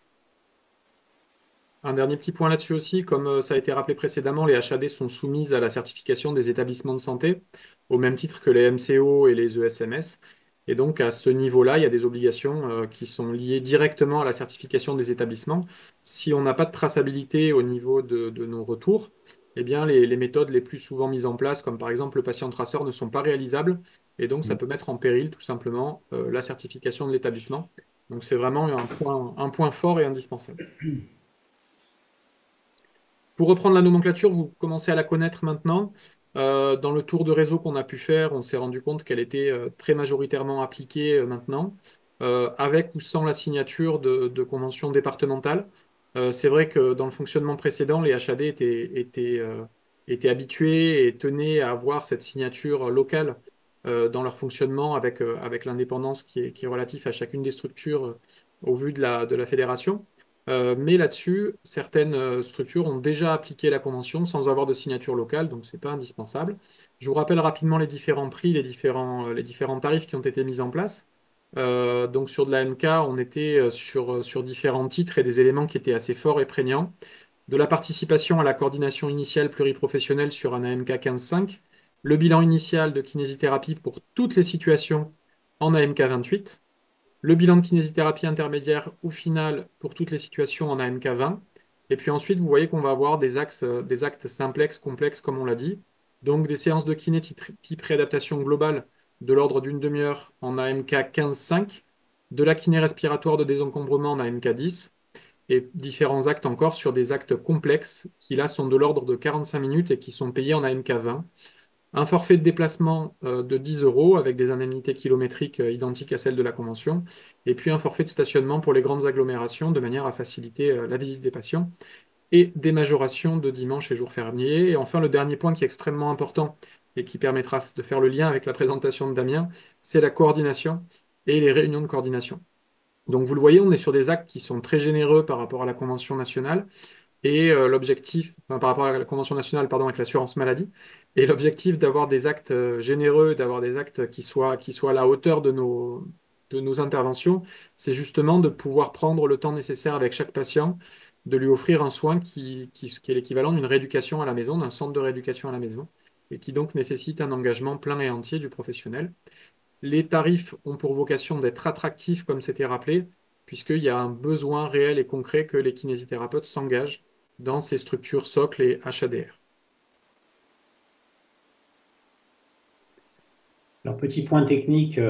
Un dernier petit point là-dessus aussi, comme ça a été rappelé précédemment, les HAD sont soumises à la certification des établissements de santé, au même titre que les MCO et les ESMS. Et donc, à ce niveau-là, il y a des obligations qui sont liées directement à la certification des établissements. Si on n'a pas de traçabilité au niveau de nos retours, eh bien, les méthodes les plus souvent mises en place, comme par exemple le patient traceur, ne sont pas réalisables. Et donc, ça peut mettre en péril tout simplement la certification de l'établissement. Donc, c'est vraiment un point fort et indispensable. Pour reprendre la nomenclature, vous commencez à la connaître maintenant. Dans le tour de réseau qu'on a pu faire, on s'est rendu compte qu'elle était très majoritairement appliquée maintenant, avec ou sans la signature de conventions départementales. C'est vrai que dans le fonctionnement précédent, les HAD étaient habitués et tenaient à avoir cette signature locale dans leur fonctionnement avec l'indépendance qui est relative à chacune des structures au vu de la fédération. Mais là-dessus, certaines structures ont déjà appliqué la convention sans avoir de signature locale, donc ce n'est pas indispensable. Je vous rappelle rapidement les différents prix, les différents tarifs qui ont été mis en place. Donc sur de la MK, on était sur différents titres et des éléments qui étaient assez forts et prégnants. De la participation à la coordination initiale pluriprofessionnelle sur un AMK 15.5, le bilan initial de kinésithérapie pour toutes les situations en AMK 28, le bilan de kinésithérapie intermédiaire ou finale pour toutes les situations en AMK 20. Et puis ensuite, vous voyez qu'on va avoir des actes simplex, complexes, comme on l'a dit. Donc des séances de kiné type réadaptation globale de l'ordre d'une demi-heure en AMK 15-5, de la kiné respiratoire de désencombrement en AMK 10, et différents actes encore sur des actes complexes qui là sont de l'ordre de 45 minutes et qui sont payés en AMK 20. Un forfait de déplacement de 10 euros avec des indemnités kilométriques identiques à celles de la convention, et puis un forfait de stationnement pour les grandes agglomérations de manière à faciliter la visite des patients, et des majorations de dimanche et jours fériés. Et enfin, le dernier point qui est extrêmement important et qui permettra de faire le lien avec la présentation de Damien, c'est la coordination et les réunions de coordination. Donc vous le voyez, on est sur des actes qui sont très généreux par rapport à la Convention nationale et l'objectif, enfin, par rapport à la Convention nationale, pardon, avec l'assurance maladie, et l'objectif d'avoir des actes généreux, d'avoir des actes qui soient à la hauteur de nos interventions, c'est justement de pouvoir prendre le temps nécessaire avec chaque patient, de lui offrir un soin qui est l'équivalent d'une rééducation à la maison, d'un centre de rééducation à la maison, et qui donc nécessite un engagement plein et entier du professionnel. Les tarifs ont pour vocation d'être attractifs, comme c'était rappelé, puisqu'il y a un besoin réel et concret que les kinésithérapeutes s'engagent dans ces structures socles et HADR. Alors, petit point technique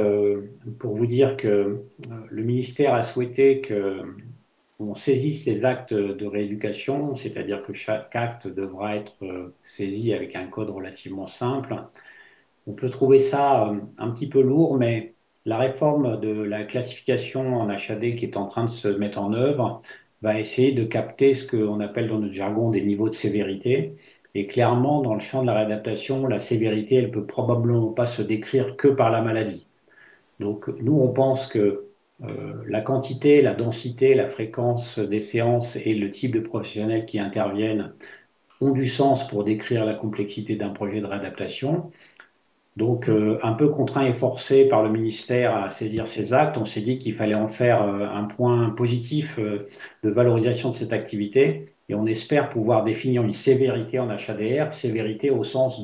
pour vous dire que le ministère a souhaité que on saisisse les actes de rééducation, c'est-à-dire que chaque acte devra être saisi avec un code relativement simple. On peut trouver ça un petit peu lourd, mais la réforme de la classification en HAD qui est en train de se mettre en œuvre va essayer de capter ce qu'on appelle dans notre jargon des niveaux de sévérité. Et clairement, dans le champ de la réadaptation, la sévérité, elle peut probablement pas se décrire que par la maladie. Donc, nous, on pense que la quantité, la densité, la fréquence des séances et le type de professionnels qui interviennent ont du sens pour décrire la complexité d'un projet de réadaptation. Donc, un peu contraint et forcé par le ministère à saisir ces actes, on s'est dit qu'il fallait en faire un point positif de valorisation de cette activité. Et on espère pouvoir définir une sévérité en HADR, sévérité au sens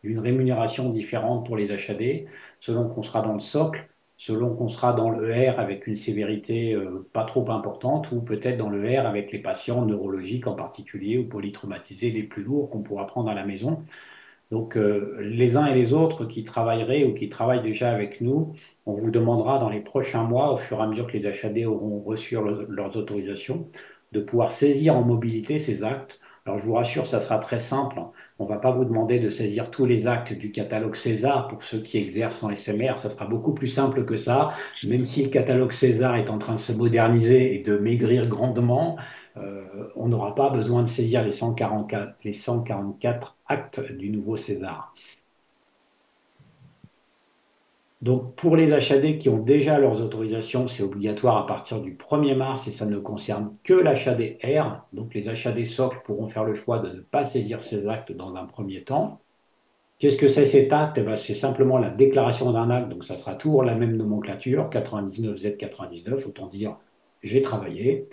d'une rémunération différente pour les HAD, selon qu'on sera dans le socle, selon qu'on sera dans le R avec une sévérité pas trop importante, ou peut-être dans le R avec les patients neurologiques en particulier, ou polytraumatisés les plus lourds qu'on pourra prendre à la maison. Donc, les uns et les autres qui travailleraient ou qui travaillent déjà avec nous, on vous demandera dans les prochains mois, au fur et à mesure que les HAD auront reçu leurs autorisations, de pouvoir saisir en mobilité ces actes. Alors, je vous rassure, ça sera très simple. On ne va pas vous demander de saisir tous les actes du catalogue César pour ceux qui exercent en SMR. Ça sera beaucoup plus simple que ça, même si le catalogue César est en train de se moderniser et de maigrir grandement. On n'aura pas besoin de saisir les 144 actes du nouveau César. Donc, pour les HAD qui ont déjà leurs autorisations, c'est obligatoire à partir du 1er mars et ça ne concerne que l'HAD R. Donc, les HAD socle pourront faire le choix de ne pas saisir ces actes dans un premier temps. Qu'est-ce que c'est cet acte? C'est simplement la déclaration d'un acte, donc ça sera toujours la même nomenclature, 99Z99, autant dire j'ai travaillé.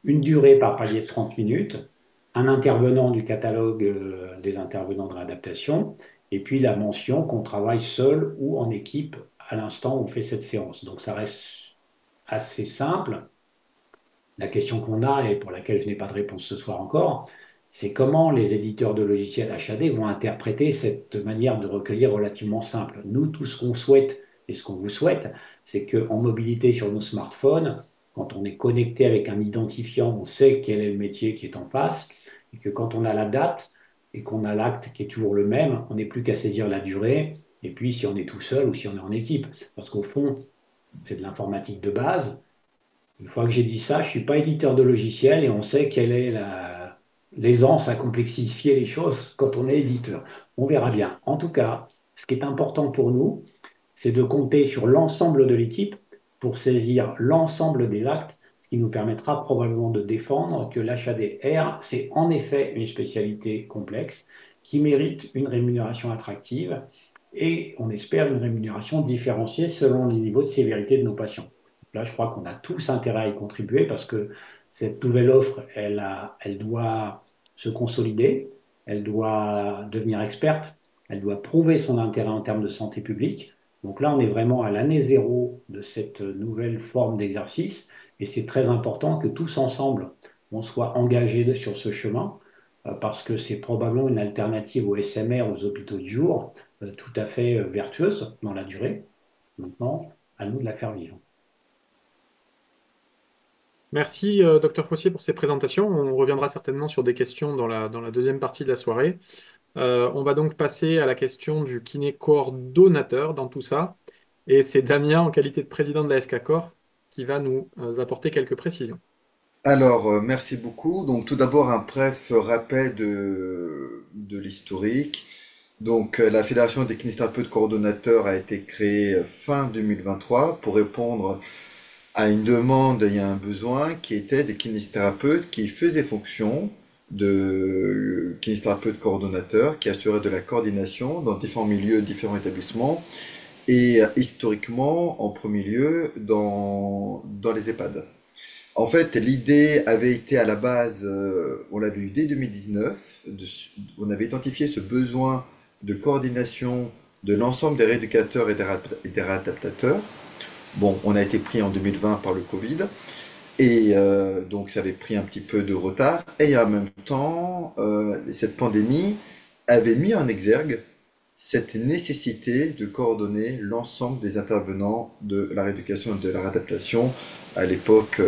Une durée par palier de 30 minutes, un intervenant du catalogue des intervenants de réadaptation, et puis la mention qu'on travaille seul ou en équipe à l'instant où on fait cette séance. Donc ça reste assez simple. La question qu'on a, et pour laquelle je n'ai pas de réponse ce soir encore, c'est comment les éditeurs de logiciels HAD vont interpréter cette manière de recueillir relativement simple. Nous, tout ce qu'on souhaite et ce qu'on vous souhaite, c'est qu'en mobilité sur nos smartphones, quand on est connecté avec un identifiant, on sait quel est le métier qui est en face, et que quand on a la date et qu'on a l'acte qui est toujours le même, on n'est plus qu'à saisir la durée, et puis si on est tout seul ou si on est en équipe. Parce qu'au fond, c'est de l'informatique de base. Une fois que j'ai dit ça, je ne suis pas éditeur de logiciel et on sait quelle est l'aisance à complexifier les choses quand on est éditeur. On verra bien. En tout cas, ce qui est important pour nous, c'est de compter sur l'ensemble de l'équipe pour saisir l'ensemble des actes, ce qui nous permettra probablement de défendre que l'HADR, c'est en effet une spécialité complexe qui mérite une rémunération attractive et on espère une rémunération différenciée selon les niveaux de sévérité de nos patients. Là, je crois qu'on a tous intérêt à y contribuer parce que cette nouvelle offre, elle doit se consolider, elle doit devenir experte, elle doit prouver son intérêt en termes de santé publique. Donc là, on est vraiment à l'année zéro de cette nouvelle forme d'exercice et c'est très important que tous ensemble, on soit engagés sur ce chemin. parce que c'est probablement une alternative au SMR, aux hôpitaux du jour, tout à fait vertueuse dans la durée. Maintenant, à nous de la faire vivre. Merci, docteur Fossier, pour ces présentations. On reviendra certainement sur des questions dans la deuxième partie de la soirée. On va donc passer à la question du kiné coordonnateur dans tout ça. Et c'est Damien, en qualité de président de la FK Corps, qui va nous apporter quelques précisions. Alors, merci beaucoup. Donc, tout d'abord, un bref rappel de l'historique. Donc, la Fédération des kinésithérapeutes coordonnateurs a été créée fin 2023 pour répondre à une demande et à un besoin qui était des kinésithérapeutes qui faisaient fonction de kinésithérapeutes coordonnateurs, qui assuraient de la coordination dans différents milieux, différents établissements, et historiquement, en premier lieu, dans les EHPAD. En fait, l'idée avait été à la base, on l'avait eu dès 2019, on avait identifié ce besoin de coordination de l'ensemble des rééducateurs et des réadaptateurs. Bon, on a été pris en 2020 par le Covid, et donc ça avait pris un petit peu de retard. Et en même temps, cette pandémie avait mis en exergue cette nécessité de coordonner l'ensemble des intervenants de la rééducation et de la réadaptation à l'époque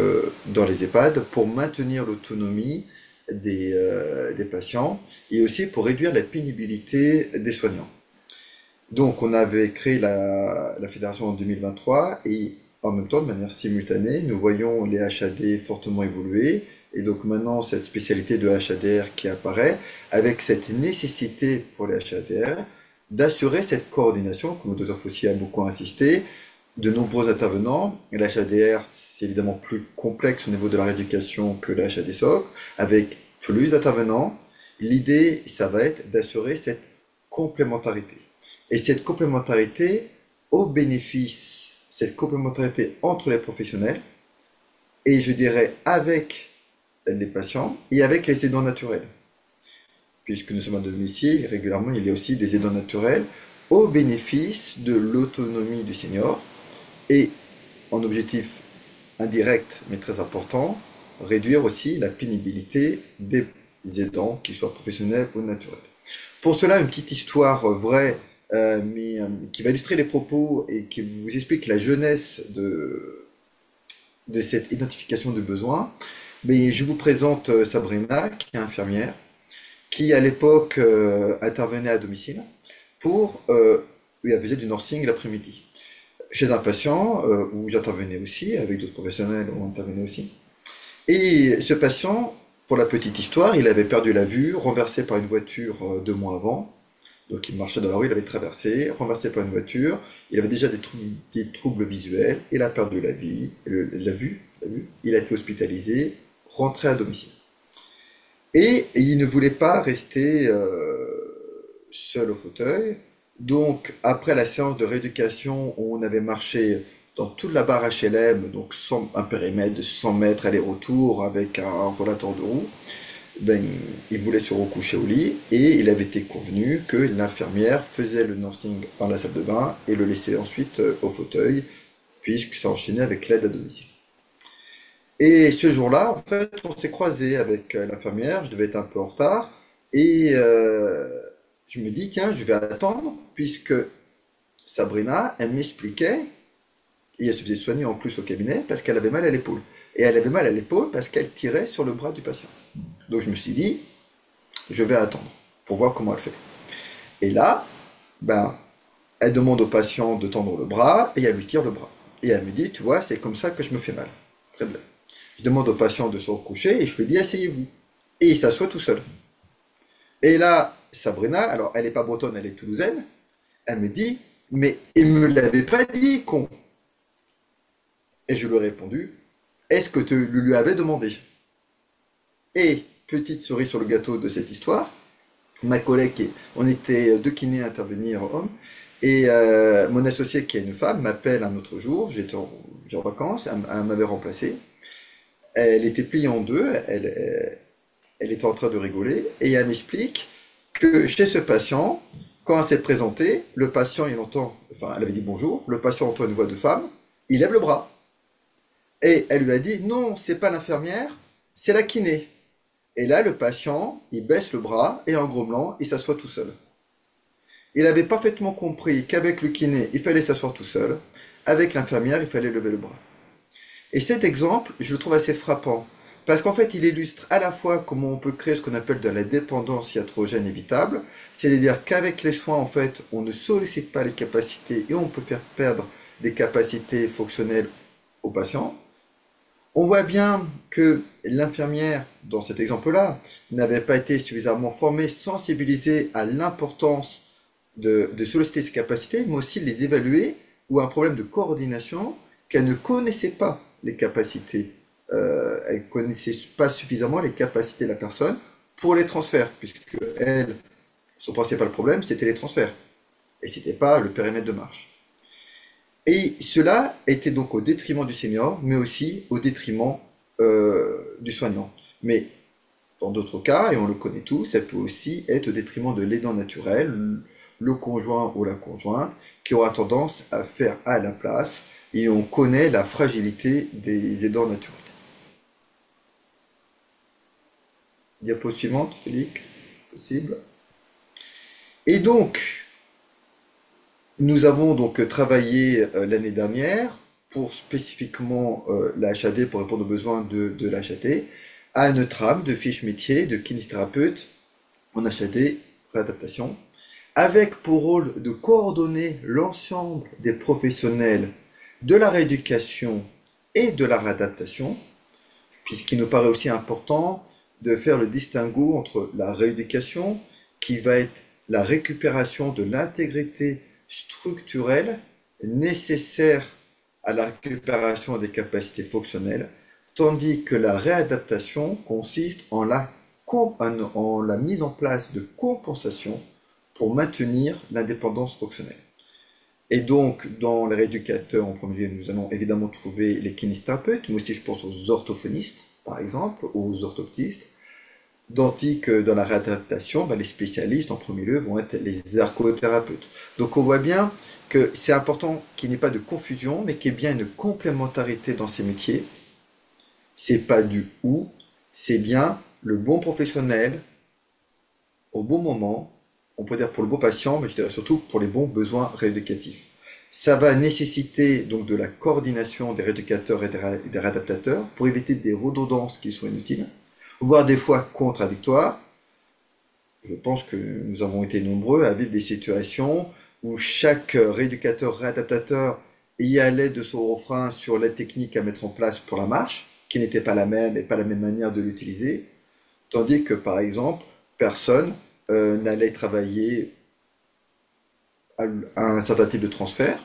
dans les EHPAD pour maintenir l'autonomie des patients et aussi pour réduire la pénibilité des soignants. Donc on avait créé la fédération en 2023 et en même temps, de manière simultanée, nous voyons les HAD fortement évoluer et donc maintenant cette spécialité de HADR qui apparaît avec cette nécessité pour les HADR d'assurer cette coordination, comme le docteur Fossier a beaucoup insisté, de nombreux intervenants. L'HADR, c'est évidemment plus complexe au niveau de la rééducation que le HAD-SOC, avec plus d'intervenants. L'idée, ça va être d'assurer cette complémentarité. Et cette complémentarité au bénéfice, cette complémentarité entre les professionnels, et je dirais avec les patients et avec les aidants naturels. Puisque nous sommes à domicile, régulièrement, il y a aussi des aidants naturels au bénéfice de l'autonomie du senior et en objectif indirect mais très important, réduire aussi la pénibilité des aidants, qu'ils soient professionnels ou naturels. Pour cela, une petite histoire vraie, mais qui va illustrer les propos et qui vous explique la jeunesse de cette identification de besoin. Mais je vous présente Sabrina, qui est infirmière, qui à l'époque intervenait à domicile pour, elle faisait du nursing l'après-midi chez un patient où j'intervenais aussi, avec d'autres professionnels où on intervenait aussi. Et ce patient, pour la petite histoire, il avait perdu la vue, renversé par une voiture 2 mois avant. Donc il marchait dans la rue, il avait traversé, renversé par une voiture, il avait déjà des troubles visuels, il a perdu la vue, il a été hospitalisé, rentré à domicile. Et il ne voulait pas rester seul au fauteuil. Donc, après la séance de rééducation, où on avait marché dans toute la barre HLM, donc un périmètre de 100 mètres aller-retour avec un rollateur de roue, ben, il voulait se recoucher au lit et il avait été convenu que l'infirmière faisait le nursing dans la salle de bain et le laissait ensuite au fauteuil, puisque ça enchaînait avec l'aide à domicile. Et ce jour-là, en fait, on s'est croisé avec l'infirmière, je devais être un peu en retard, et je me dis, tiens, je vais attendre, puisque Sabrina, elle m'expliquait, et elle se faisait soigner en plus au cabinet, parce qu'elle avait mal à l'épaule. Et elle avait mal à l'épaule parce qu'elle tirait sur le bras du patient. Donc je me suis dit, je vais attendre, pour voir comment elle fait. Et là, ben, elle demande au patient de tendre le bras, et elle lui tire le bras. Et elle me dit, tu vois, c'est comme ça que je me fais mal. Très bien. Je demande au patient de se recoucher et je lui dis asseyez-vous. Et il s'assoit tout seul. Et là, Sabrina, alors elle n'est pas bretonne, elle est toulousaine, elle me dit mais il me l'avait pas dit, con. Et je lui ai répondu est-ce que tu lui avais demandé? Et petite cerise sur le gâteau de cette histoire, ma collègue, on était 2 kinés à intervenir hommes, et mon associé qui est une femme m'appelle un autre jour, j'étais en vacances, elle m'avait remplacé. Elle était pliée en deux, elle était en train de rigoler, et elle m'explique que chez ce patient, quand elle s'est présentée, le patient, il entend, enfin, elle avait dit bonjour, le patient entend une voix de femme, il lève le bras. Et elle lui a dit, non, c'est pas l'infirmière, c'est la kiné. Et là, le patient, il baisse le bras et en grommelant, il s'assoit tout seul. Il avait parfaitement compris qu'avec le kiné, il fallait s'asseoir tout seul. Avec l'infirmière, il fallait lever le bras. Et cet exemple, je le trouve assez frappant. Parce qu'en fait, il illustre à la fois comment on peut créer ce qu'on appelle de la dépendance iatrogène évitable. C'est-à-dire qu'avec les soins, en fait, on ne sollicite pas les capacités et on peut faire perdre des capacités fonctionnelles au patient. On voit bien que l'infirmière, dans cet exemple-là, n'avait pas été suffisamment formée, sensibilisée à l'importance de solliciter ses capacités, mais aussi de les évaluer, ou un problème de coordination, qu'elle ne connaissait pas les capacités, elle ne connaissait pas suffisamment les capacités de la personne pour les transferts, puisque elle, son principal problème, c'était les transferts, et c'était pas le périmètre de marche. Et cela était donc au détriment du senior, mais aussi au détriment du soignant. Mais dans d'autres cas, et on le connaît tous, ça peut aussi être au détriment de l'aidant naturel, le conjoint ou la conjointe, qui aura tendance à faire à la place, et on connaît la fragilité des aidants naturels. Diapo suivante, Félix, possible. Et donc, nous avons donc travaillé l'année dernière pour spécifiquement la HAD, pour répondre aux besoins de la HAD, à une trame de fiche métier de kinésithérapeute en HAD, réadaptation, avec pour rôle de coordonner l'ensemble des professionnels de la rééducation et de la réadaptation, puisqu'il nous paraît aussi important de faire le distinguo entre la rééducation, qui va être la récupération de l'intégrité structurelle nécessaire à la récupération des capacités fonctionnelles, tandis que la réadaptation consiste en la mise en place de compensation pour maintenir l'indépendance fonctionnelle. Et donc, dans les rééducateurs, en premier lieu, nous allons évidemment trouver les kinésithérapeutes, mais aussi je pense aux orthophonistes, par exemple, aux orthoptistes, tandis que dans la réadaptation, les spécialistes en premier lieu vont être les ergothérapeutes. Donc on voit bien que c'est important qu'il n'y ait pas de confusion, mais qu'il y ait bien une complémentarité dans ces métiers. C'est pas du ou, c'est bien le bon professionnel au bon moment, on peut dire pour le bon patient, mais je dirais surtout pour les bons besoins rééducatifs. Ça va nécessiter donc de la coordination des rééducateurs et des réadaptateurs pour éviter des redondances qui sont inutiles, voire des fois contradictoires. Je pense que nous avons été nombreux à vivre des situations où chaque rééducateur, réadaptateur y allait de son refrain sur la technique à mettre en place pour la marche, qui n'était pas la même et pas la même manière de l'utiliser, tandis que par exemple, personne n'allait travailler à un certain type de transfert,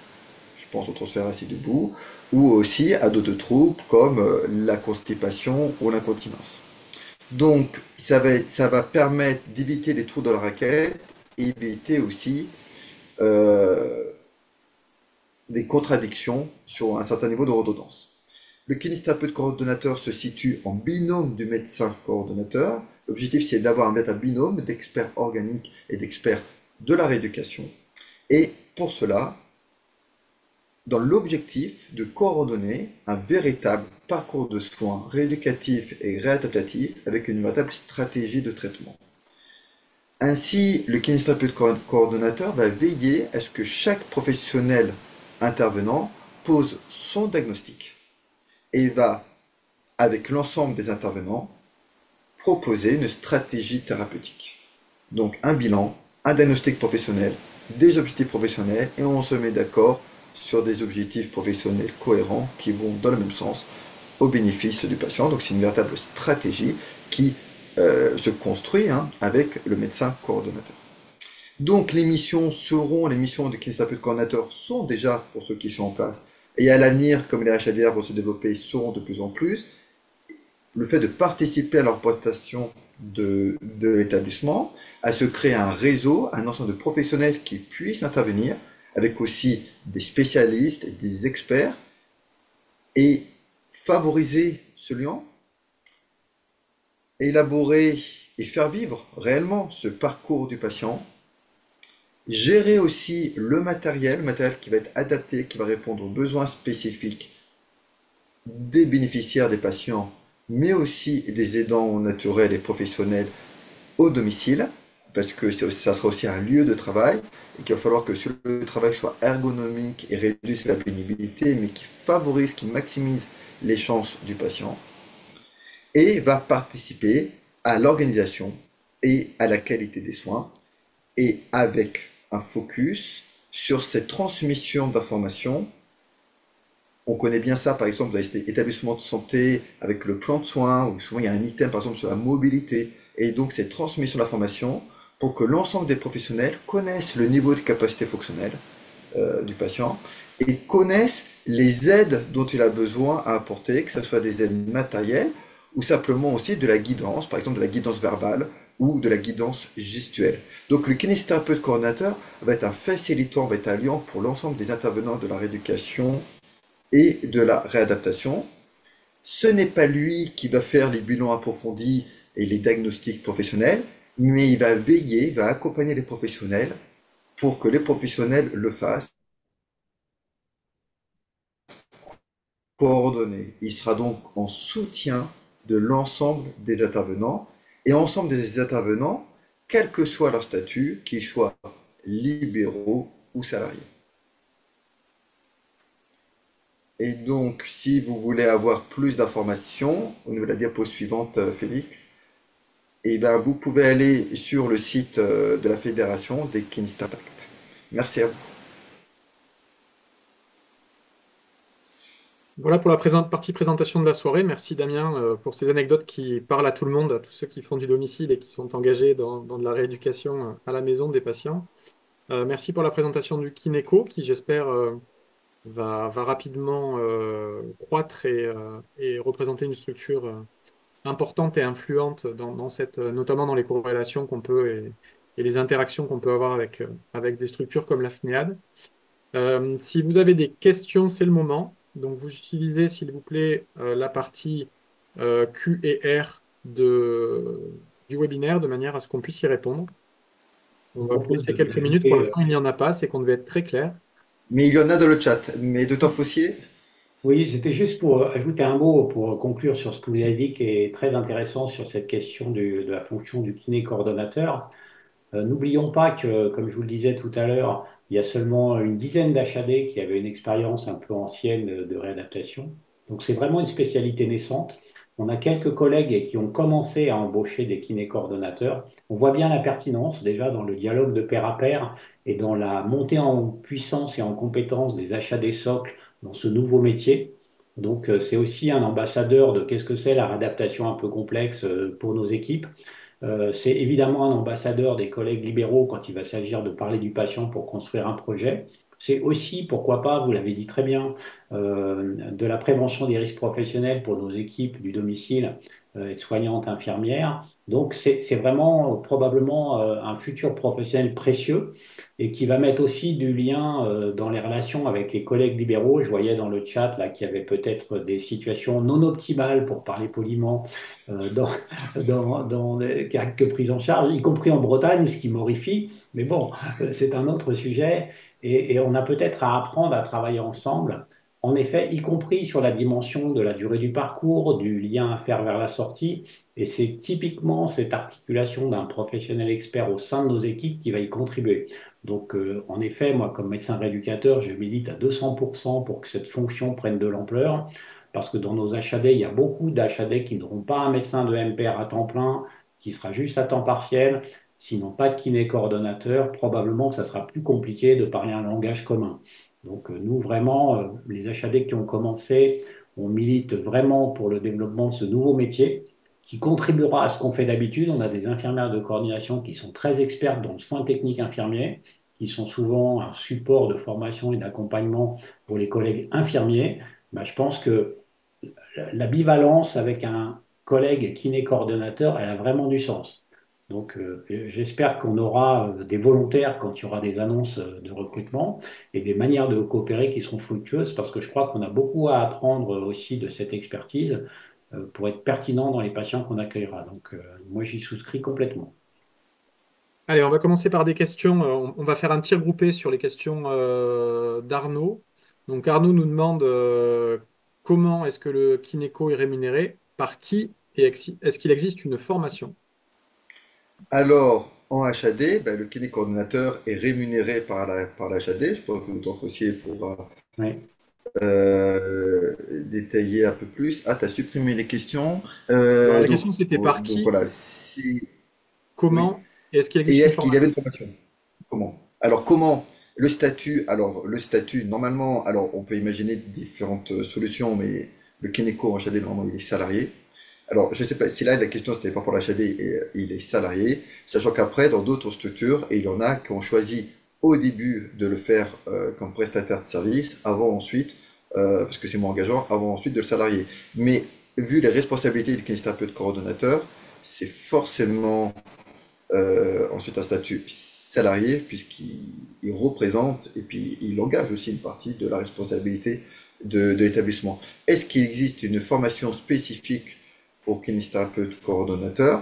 je pense au transfert assis debout, ou aussi à d'autres troubles comme la constipation ou l'incontinence. Donc, ça va permettre d'éviter les trous dans la raquette et éviter aussi des contradictions sur un certain niveau de redondance. Le kinésithérapeute coordonnateur se situe en binôme du médecin coordonnateur. L'objectif, c'est d'avoir un binôme d'experts organiques et d'experts de la rééducation. Et pour cela, dans l'objectif de coordonner un véritable parcours de soins rééducatifs et réadaptatifs avec une véritable stratégie de traitement. Ainsi, le kinésithérapeute coordonnateur va veiller à ce que chaque professionnel intervenant pose son diagnostic et va, avec l'ensemble des intervenants, proposer une stratégie thérapeutique. Donc un bilan, un diagnostic professionnel, des objectifs professionnels, et on se met d'accord sur des objectifs professionnels cohérents qui vont dans le même sens au bénéfice du patient. Donc c'est une véritable stratégie qui se construit avec le médecin coordonnateur. Donc les missions du kinésithérapeute coordonnateur sont déjà, pour ceux qui sont en place, et à l'avenir, comme les HADR vont se développer, seront de plus en plus. Le fait de participer à leur prestation de l'établissement, à se créer un réseau, un ensemble de professionnels qui puissent intervenir, avec aussi des spécialistes, des experts, et favoriser ce lien, élaborer et faire vivre réellement ce parcours du patient, gérer aussi le matériel qui va être adapté, qui va répondre aux besoins spécifiques des bénéficiaires, des patients mais aussi des aidants naturels et professionnels au domicile, parce que ça sera aussi un lieu de travail, et qu'il va falloir que le travail soit ergonomique et réduise la pénibilité, mais qui favorise, qui maximise les chances du patient, et va participer à l'organisation et à la qualité des soins, et avec un focus sur cette transmission d'informations. On connaît bien ça, par exemple, dans les établissements de santé, avec le plan de soins, où souvent il y a un item, par exemple, sur la mobilité, et donc cette transmission d'informations pour que l'ensemble des professionnels connaissent le niveau de capacité fonctionnelle du patient et connaissent les aides dont il a besoin à apporter, que ce soit des aides matérielles ou simplement aussi de la guidance, par exemple de la guidance verbale ou de la guidance gestuelle. Donc le kinésithérapeute coordinateur va être un facilitant, va être un lien pour l'ensemble des intervenants de la rééducation et de la réadaptation. Ce n'est pas lui qui va faire les bilans approfondis et les diagnostics professionnels, mais il va veiller, il va accompagner les professionnels pour que les professionnels le fassent coordonné. Il sera donc en soutien de l'ensemble des intervenants et ensemble des intervenants, quel que soit leur statut, qu'ils soient libéraux ou salariés. Et donc, si vous voulez avoir plus d'informations, au niveau de la diapo suivante, Félix, eh ben, vous pouvez aller sur le site de la Fédération des Kinesist Impact. Merci à vous. Voilà pour la partie présentation de la soirée. Merci Damien pour ces anecdotes qui parlent à tout le monde, à tous ceux qui font du domicile et qui sont engagés dans de la rééducation à la maison des patients. Merci pour la présentation du Kinéco qui, j'espère, va rapidement croître et représenter une structure importante et influente notamment dans les corrélations qu'on peut et les interactions qu'on peut avoir avec des structures comme la FNEAD. Si vous avez des questions, c'est le moment. Donc, vous utilisez, s'il vous plaît, la partie Q et R du webinaire de manière à ce qu'on puisse y répondre. Je On vous va vous propose laisser quelques minutes. Pour d'ajouter, l'instant, il n'y en a pas. C'est qu'on devait être très clair. Mais il y en a dans le chat. Mais Docteur Fossier, oui, c'était juste pour ajouter un mot pour conclure sur ce que vous avez dit qui est très intéressant sur cette question de la fonction du kiné coordonnateur. N'oublions pas que, comme je vous le disais tout à l'heure, il y a seulement une dizaine d'HAD qui avaient une expérience un peu ancienne de réadaptation. Donc c'est vraiment une spécialité naissante. On a quelques collègues qui ont commencé à embaucher des kinés coordonnateurs. On voit bien la pertinence déjà dans le dialogue de pair à pair et dans la montée en puissance et en compétence des HAD socles dans ce nouveau métier. Donc c'est aussi un ambassadeur de qu'est-ce que c'est la réadaptation un peu complexe pour nos équipes. C'est évidemment un ambassadeur des collègues libéraux quand il va s'agir de parler du patient pour construire un projet. C'est aussi, pourquoi pas, vous l'avez dit très bien, de la prévention des risques professionnels pour nos équipes du domicile, aides-soignantes, infirmières. Donc c'est vraiment probablement un futur professionnel précieux et qui va mettre aussi du lien dans les relations avec les collègues libéraux. Je voyais dans le chat là qu'il y avait peut-être des situations non optimales, pour parler poliment, dans quelques prises en charge, y compris en Bretagne, ce qui m'horrifie. Mais bon, c'est un autre sujet et on a peut-être à apprendre à travailler ensemble. En effet, y compris sur la dimension de la durée du parcours, du lien à faire vers la sortie. Et c'est typiquement cette articulation d'un professionnel expert au sein de nos équipes qui va y contribuer. Donc, en effet, moi, comme médecin rééducateur, je milite à 200% pour que cette fonction prenne de l'ampleur. Parce que dans nos HAD, il y a beaucoup d'HAD qui n'auront pas un médecin de MPR à temps plein, qui sera juste à temps partiel. S'ils n'ont pas de kiné coordonnateur, probablement que ça sera plus compliqué de parler un langage commun. Donc nous, vraiment, les HAD qui ont commencé, on milite vraiment pour le développement de ce nouveau métier qui contribuera à ce qu'on fait d'habitude. On a des infirmières de coordination qui sont très expertes dans le soin technique infirmier, qui sont souvent un support de formation et d'accompagnement pour les collègues infirmiers. Ben, je pense que la bivalence avec un collègue kiné coordonnateur, elle a vraiment du sens. Donc, j'espère qu'on aura des volontaires quand il y aura des annonces de recrutement et des manières de coopérer qui seront fructueuses parce que je crois qu'on a beaucoup à apprendre aussi de cette expertise pour être pertinent dans les patients qu'on accueillera. Donc, moi, j'y souscris complètement. Allez, on va commencer par des questions. On va faire un tir groupé sur les questions d'Arnaud. Donc Arnaud nous demande comment est-ce que le kinéco est rémunéré. par qui et est-ce qu'il existe une formation? Alors, en HAD, ben, le kiné coordonnateur est rémunéré par la HAD. Je pense que Dr Fossier pourra Oui. détailler un peu plus. Ah, tu as supprimé les questions. Alors la Donc, question c'était par donc qui, voilà. Si, oui. comment et est-ce qu'il Et existe une est-ce qu'il y avait formation? une formation? Comment? Alors, comment? Le statut, alors le statut, normalement, alors on peut imaginer différentes solutions, mais le Kinéco en HAD, normalement, il est salarié. Alors, je sais pas, si là la question c'était pas pour la HAD, et, il est salarié, sachant qu'après, dans d'autres structures, et il y en a qui ont choisi au début de le faire comme prestataire de service, avant ensuite, parce que c'est moins engageant, avant ensuite de le salarier. Mais vu les responsabilités du kinésithérapeute coordonnateur, c'est forcément ensuite un statut salarié puisqu'il représente et puis il engage aussi une partie de la responsabilité de l'établissement. Est-ce qu'il existe une formation spécifique pour kinésithérapeute coordonnateur?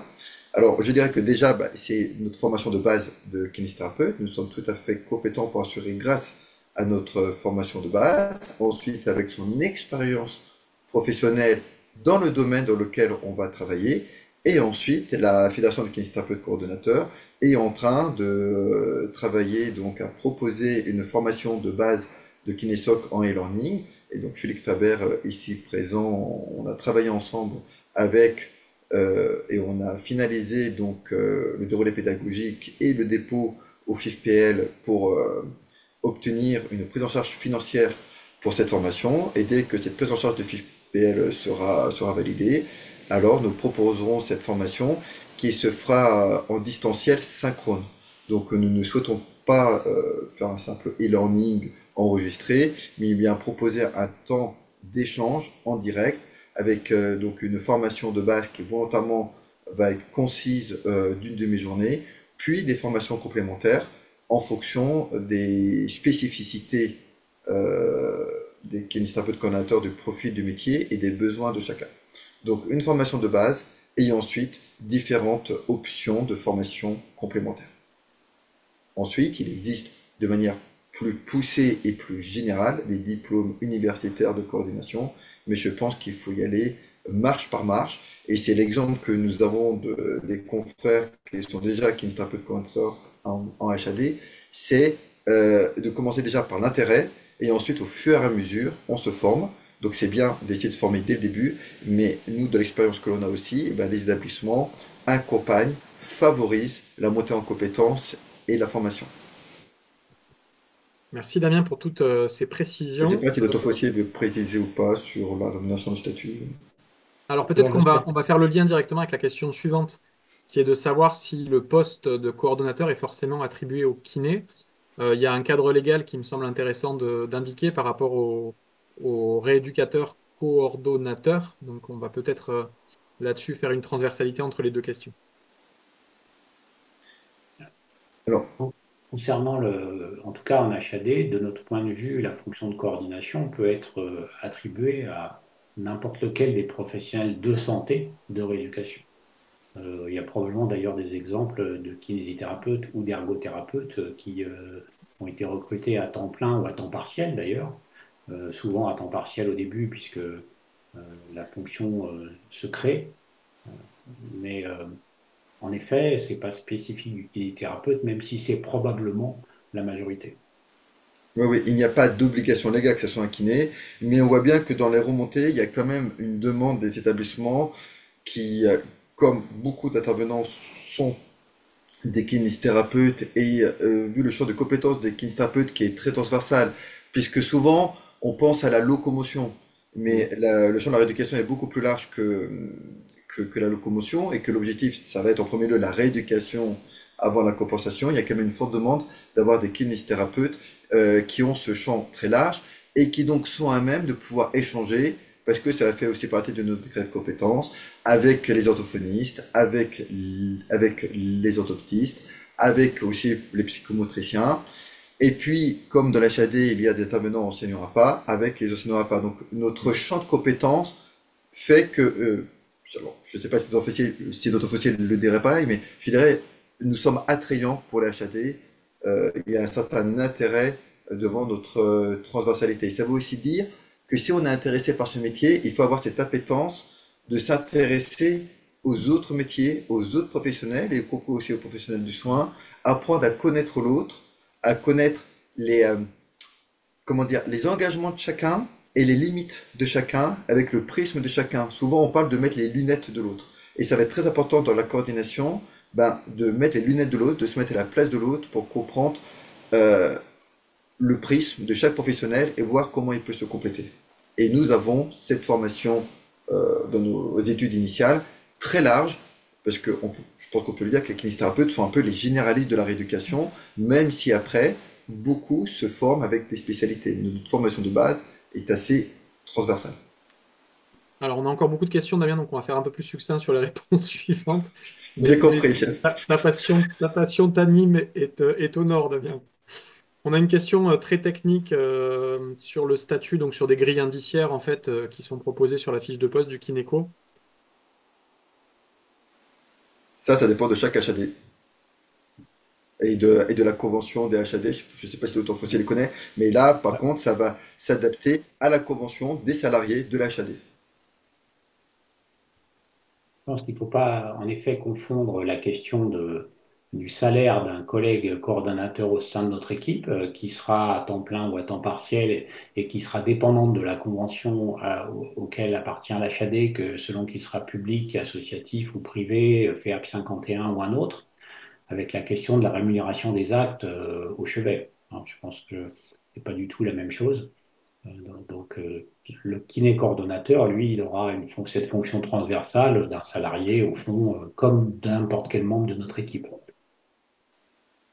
Alors, je dirais que déjà, bah, c'est notre formation de base de kinésithérapeute. Nous sommes tout à fait compétents pour assurer grâce à notre formation de base. Ensuite, avec son expérience professionnelle dans le domaine dans lequel on va travailler. Et ensuite, la Fédération des kinésithérapeutes coordonnateurs est en train de travailler donc à proposer une formation de base de kinésoc en e-learning. Et donc Philippe Faber, ici présent, on a travaillé ensemble avec et on a finalisé donc le déroulé pédagogique et le dépôt au FIFPL pour obtenir une prise en charge financière pour cette formation. Et dès que cette prise en charge de FIFPL sera validée, alors nous proposerons cette formation qui se fera en distanciel synchrone. Donc nous ne souhaitons pas faire un simple e-learning enregistré, mais bien proposer un temps d'échange en direct avec donc une formation de base qui volontairement va être concise d'une demi-journée, puis des formations complémentaires en fonction des spécificités des kinésithérapeutes coordonnateurs, du profil du métier et des besoins de chacun. Donc une formation de base et ensuite différentes options de formation complémentaires. Ensuite, il existe de manière plus poussée et plus générale des diplômes universitaires de coordination, mais je pense qu'il faut y aller marche par marche. Et c'est l'exemple que nous avons des confrères qui sont déjà kinésithérapeutes coordinateurs en HAD, c'est de commencer déjà par l'intérêt et ensuite au fur et à mesure on se forme. Donc c'est bien d'essayer de se former dès le début, mais nous, de l'expérience que l'on a aussi, eh ben, les établissements accompagnent, favorisent la montée en compétences et la formation. Merci Damien pour toutes ces Je ne sais précisions. pas si Dr Fossier veut préciser ou pas sur la rémunération du statut. Alors peut-être Alors, qu'on va, on va faire le lien directement avec la question suivante, qui est de savoir si le poste de coordonnateur est forcément attribué au kiné. Il y a un cadre légal qui me semble intéressant d'indiquer par rapport au rééducateur coordonnateur. Donc on va peut-être là-dessus faire une transversalité entre les deux questions. Alors, concernant en tout cas en HAD, de notre point de vue, la fonction de coordination peut être attribuée à n'importe lequel des professionnels de santé de rééducation. Il y a probablement d'ailleurs des exemples de kinésithérapeutes ou d'ergothérapeutes qui ont été recrutés à temps plein ou à temps partiel d'ailleurs, souvent à temps partiel au début puisque la fonction se crée, mais en effet, ce n'est pas spécifique du kinésithérapeute, même si c'est probablement la majorité. oui, oui, il n'y a pas d'obligation légale que ce soit un kiné, mais on voit bien que dans les remontées, il y a quand même une demande des établissements qui, comme beaucoup d'intervenants sont des kinésithérapeutes et vu le champ de compétences des kinésithérapeutes qui est très transversal, puisque souvent on pense à la locomotion, mais le champ de la rééducation est beaucoup plus large que la locomotion et que l'objectif, ça va être en premier lieu la rééducation avant la compensation. Il y a quand même une forte demande d'avoir des kinésithérapeutes qui ont ce champ très large et qui donc sont à même de pouvoir échanger parce que ça fait aussi partie de notre décret de compétences avec les orthophonistes, avec les orthoptistes, avec aussi les psychomotriciens. Et puis, comme dans l'HAD, il y a des intervenants enseignants à pas, avec les enseignants à pas. Donc, notre champ de compétences fait que, alors, je ne sais pas si d'autres fossiles le diraient pareil, mais je dirais, nous sommes attrayants pour les HAD. Il y a un certain intérêt devant notre transversalité. Ça veut aussi dire que si on est intéressé par ce métier, il faut avoir cette appétence de s'intéresser aux autres métiers, aux autres professionnels et pourquoi aussi aux professionnels du soin, apprendre à connaître l'autre, à connaître les, comment dire, les engagements de chacun et les limites de chacun avec le prisme de chacun. Souvent, on parle de mettre les lunettes de l'autre. Et ça va être très important dans la coordination, ben, de mettre les lunettes de l'autre, de se mettre à la place de l'autre pour comprendre euh, le prisme de chaque professionnel et voir comment il peut se compléter. Et nous avons cette formation dans nos études initiales très large, parce que je pense qu'on peut le dire que les kinésithérapeutes sont un peu les généralistes de la rééducation, même si après, beaucoup se forment avec des spécialités. Notre formation de base est assez transversale. Alors, on a encore beaucoup de questions, Damien, donc on va faire un peu plus succinct sur les réponses suivantes. Bien Mais compris, chef. ta passion t'anime est au nord, Damien. On a une question très technique sur le statut, donc sur des grilles indiciaires en fait qui sont proposées sur la fiche de poste du Kinéco. Ça dépend de chaque HAD. Et de la convention des HAD, je ne sais pas si l'auteur foncier les connaît, mais là, par contre, ça va s'adapter à la convention des salariés de l'HAD. Je pense qu'il ne faut pas, en effet, confondre la question du salaire d'un collègue coordonnateur au sein de notre équipe, qui sera à temps plein ou à temps partiel et qui sera dépendante de la convention auquel appartient l'HAD, que selon qu'il sera public, associatif ou privé, FEAP 51 ou un autre, avec la question de la rémunération des actes au chevet. Hein, je pense que c'est pas du tout la même chose. Donc, le kiné coordonnateur, lui, il aura cette fonction transversale d'un salarié, au fond, comme n'importe quel membre de notre équipe.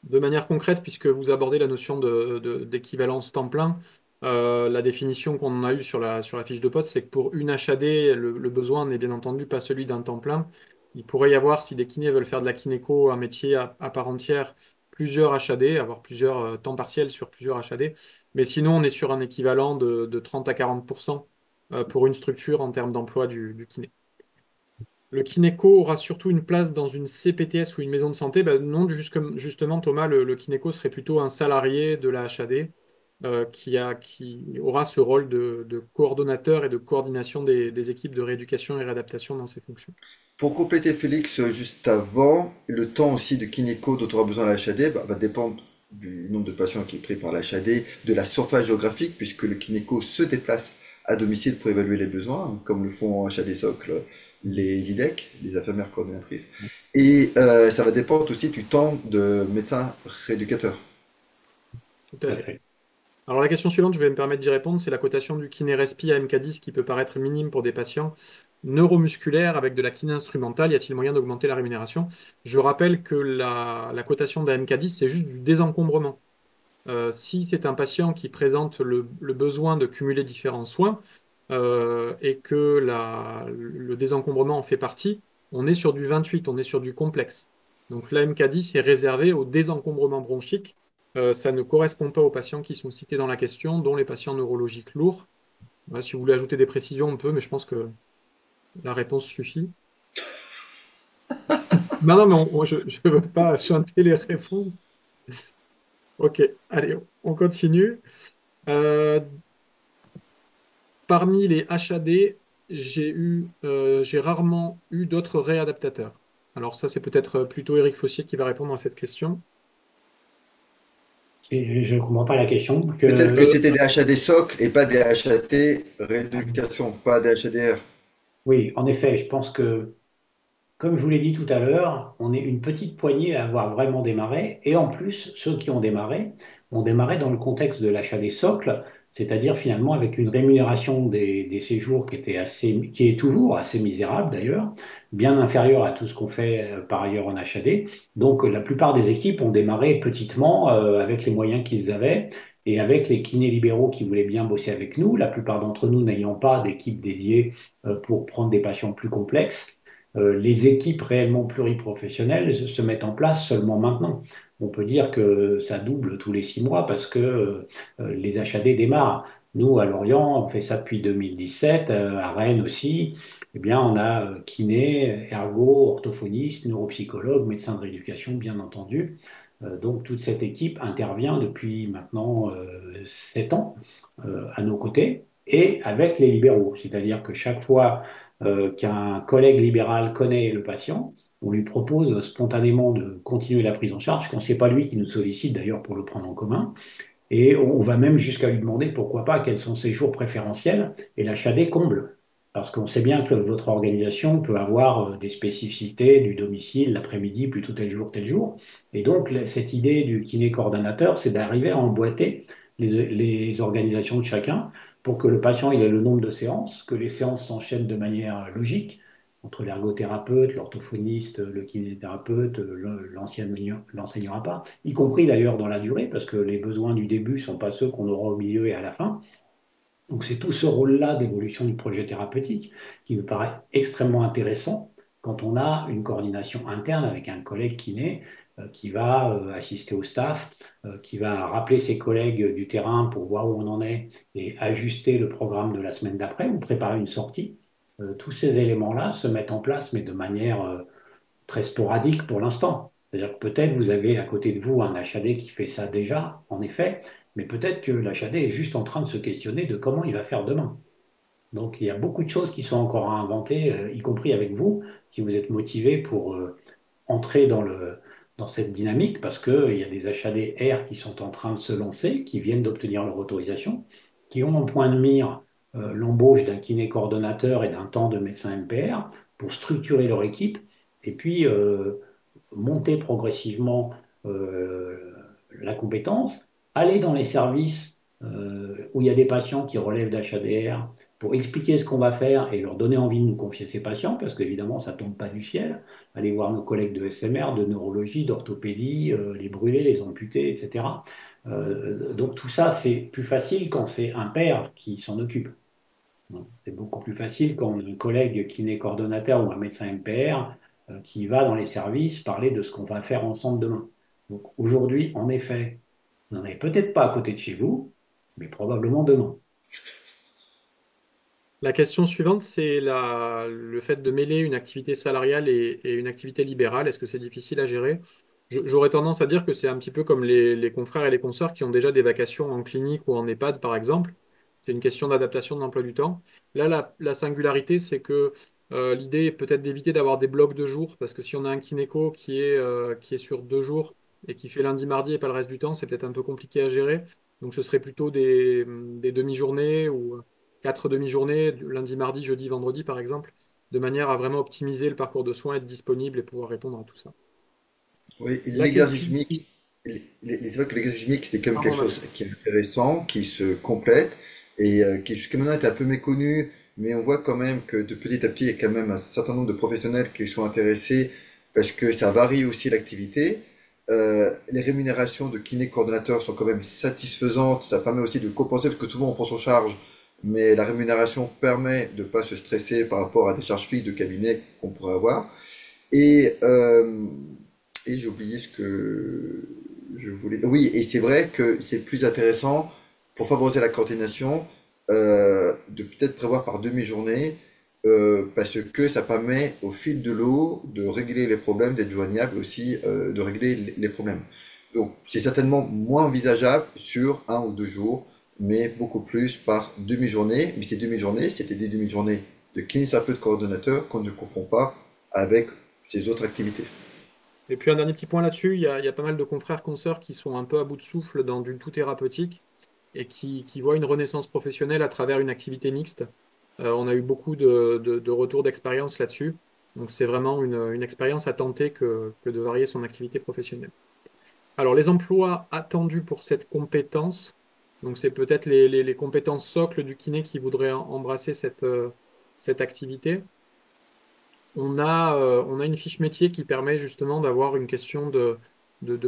De manière concrète, puisque vous abordez la notion d'équivalence temps plein, la définition qu'on a eue sur la fiche de poste, c'est que pour une HAD, le besoin n'est bien entendu pas celui d'un temps plein. Il pourrait y avoir, si des kinés veulent faire de la kinéco un métier à part entière, plusieurs HAD, avoir plusieurs temps partiels sur plusieurs HAD. Mais sinon, on est sur un équivalent de 30 à 40% pour une structure en termes d'emploi du kiné. Le kinéco aura surtout une place dans une CPTS ou une maison de santé. Ben non, justement, Thomas, le kinéco serait plutôt un salarié de la HAD qui aura ce rôle de coordonnateur et de coordination des équipes de rééducation et réadaptation dans ses fonctions. Pour compléter Félix, juste avant, le temps aussi de kinéco dont on aura besoin à la HAD va dépendre du nombre de patients qui est pris par la HAD, de la surface géographique, puisque le kinéco se déplace à domicile pour évaluer les besoins, comme le font en HAD socle les IDEC, les infirmières coordonnatrices. Et ça va dépendre aussi du temps de médecin rééducateur. Tout Tout à à fait. fait. Alors la question suivante, je vais me permettre d'y répondre, c'est la cotation du kiné respi à MK10 qui peut paraître minime pour des patients neuromusculaires avec de la kiné instrumentale. Y a-t-il moyen d'augmenter la rémunération? Je rappelle que la cotation d'un MK10, c'est juste du désencombrement. Si c'est un patient qui présente le besoin de cumuler différents soins et que le désencombrement en fait partie, on est sur du 28, on est sur du complexe. Donc la MK10 est réservée au désencombrement bronchique. Ça ne correspond pas aux patients qui sont cités dans la question, dont les patients neurologiques lourds. Voilà, si vous voulez ajouter des précisions, on peut, mais je pense que la réponse suffit. Non, non, mais je ne veux pas chanter les réponses. Ok, allez, on continue. Euh, Parmi les HAD, j'ai rarement eu d'autres réadaptateurs. Alors ça, c'est peut-être plutôt Éric Fossier qui va répondre à cette question. Et je ne comprends pas la question. Peut-être que Euh, c'était des HAD socle et pas des HAT rééducation, pas des HADR. Oui, en effet, je pense que, comme je vous l'ai dit tout à l'heure, on est une petite poignée à avoir vraiment démarré. Et en plus, ceux qui ont démarré dans le contexte de l'achat des socles, c'est-à-dire finalement avec une rémunération des séjours qui est toujours assez misérable d'ailleurs, bien inférieure à tout ce qu'on fait par ailleurs en HAD. Donc la plupart des équipes ont démarré petitement avec les moyens qu'ils avaient. Et avec les kinés libéraux qui voulaient bien bosser avec nous, la plupart d'entre nous n'ayant pas d'équipe dédiée pour prendre des patients plus complexes, les équipes réellement pluriprofessionnelles se mettent en place seulement maintenant. On peut dire que ça double tous les 6 mois parce que les HAD démarrent. Nous, à Lorient, on fait ça depuis 2017, à Rennes aussi. Eh bien, on a kiné, ergo, orthophoniste, neuropsychologue, médecin de rééducation, bien entendu. Donc, toute cette équipe intervient depuis maintenant 7 ans à nos côtés. et avec les libéraux. C'est-à-dire que chaque fois qu'un collègue libéral connaît le patient, on lui propose spontanément de continuer la prise en charge, quand c'est pas lui qui nous sollicite d'ailleurs pour le prendre en commun. Et on va même jusqu'à lui demander pourquoi pas quels sont ses jours préférentiels et l'HAD comble. Parce qu'on sait bien que votre organisation peut avoir des spécificités du domicile, l'après-midi, plutôt tel jour, tel jour. Et donc, cette idée du kiné coordonnateur, c'est d'arriver à emboîter les organisations de chacun pour que le patient il ait le nombre de séances, que les séances s'enchaînent de manière logique entre l'ergothérapeute, l'orthophoniste, le kinésithérapeute, l'enseignant à part, y compris d'ailleurs dans la durée, parce que les besoins du début ne sont pas ceux qu'on aura au milieu et à la fin. Donc c'est tout ce rôle-là d'évolution du projet thérapeutique qui me paraît extrêmement intéressant quand on a une coordination interne avec un collègue kiné qui va assister au staff, qui va rappeler ses collègues du terrain pour voir où on en est et ajuster le programme de la semaine d'après ou préparer une sortie. Tous ces éléments-là se mettent en place, mais de manière très sporadique pour l'instant. C'est-à-dire que peut-être vous avez à côté de vous un HAD qui fait ça déjà, en effet, mais peut-être que l'HAD est juste en train de se questionner de comment il va faire demain. Donc il y a beaucoup de choses qui sont encore à inventer, y compris avec vous, si vous êtes motivé pour entrer dans cette dynamique, parce qu'il y a des HAD R qui sont en train de se lancer, qui viennent d'obtenir leur autorisation, qui ont en point de mire l'embauche d'un kiné coordonnateur et d'un temps de médecin MPR pour structurer leur équipe et puis monter progressivement euh, la compétence, aller dans les services où il y a des patients qui relèvent d'HADR pour expliquer ce qu'on va faire et leur donner envie de nous confier ces patients, parce qu'évidemment, ça ne tombe pas du ciel. Aller voir nos collègues de SMR, de neurologie, d'orthopédie, les brûlés, les amputés, etc. Donc tout ça, c'est plus facile quand c'est un père qui s'en occupe. C'est beaucoup plus facile quand on a un collègue qui est coordonnateur ou un médecin MPR qui va dans les services parler de ce qu'on va faire ensemble demain. Donc aujourd'hui, en effet, vous n'en avez peut-être pas à côté de chez vous, mais probablement demain. La question suivante, c'est le fait de mêler une activité salariale et une activité libérale. Est-ce que c'est difficile à gérer? J'aurais tendance à dire que c'est un petit peu comme les confrères et les consoeurs qui ont déjà des vacations en clinique ou en EHPAD, par exemple. C'est une question d'adaptation de l'emploi du temps. Là, la singularité, c'est que l'idée est peut-être d'éviter d'avoir des blocs de jours, parce que si on a un kinéco qui est sur 2 jours et qui fait lundi, mardi et pas le reste du temps, c'est peut-être un peu compliqué à gérer. Donc ce serait plutôt des demi-journées ou 4 demi-journées, lundi, mardi, jeudi, vendredi, par exemple, de manière à vraiment optimiser le parcours de soins, être disponible et pouvoir répondre à tout ça. Oui, et La l'exercice question... mixte, c'est vrai que l'exercice mixte, c'est quand même quelque Pardon, chose vas-y. qui est intéressant, qui se complète et qui jusqu'à maintenant est un peu méconnu, mais on voit quand même que de petit à petit, il y a quand même un certain nombre de professionnels qui sont intéressés parce que ça varie aussi l'activité. Les rémunérations de kiné coordonnateurs sont quand même satisfaisantes, ça permet aussi de compenser parce que souvent on prend son charge, mais la rémunération permet de ne pas se stresser par rapport à des charges fixes de cabinet qu'on pourrait avoir. Et, euh, et j'ai oublié ce que je voulais. Oui, et c'est vrai que c'est plus intéressant pour favoriser la coordination de peut-être prévoir par demi-journée parce que ça permet au fil de l'eau de régler les problèmes, d'être joignable aussi, de régler les problèmes. Donc c'est certainement moins envisageable sur 1 ou 2 jours, mais beaucoup plus par demi-journée. Mais ces demi-journées, c'était des demi-journées de kinésithérapeute coordonnateur qu'on ne confond pas avec ces autres activités. Et puis un dernier petit point là-dessus, il y a pas mal de confrères, consoeurs qui sont un peu à bout de souffle dans du tout thérapeutique et qui voient une renaissance professionnelle à travers une activité mixte. On a eu beaucoup de retours d'expérience là-dessus. Donc c'est vraiment une expérience à tenter que de varier son activité professionnelle. Alors, les emplois attendus pour cette compétence, donc c'est peut-être les compétences socles du kiné qui voudraient embrasser cette activité. On a une fiche métier qui permet justement d'avoir une question de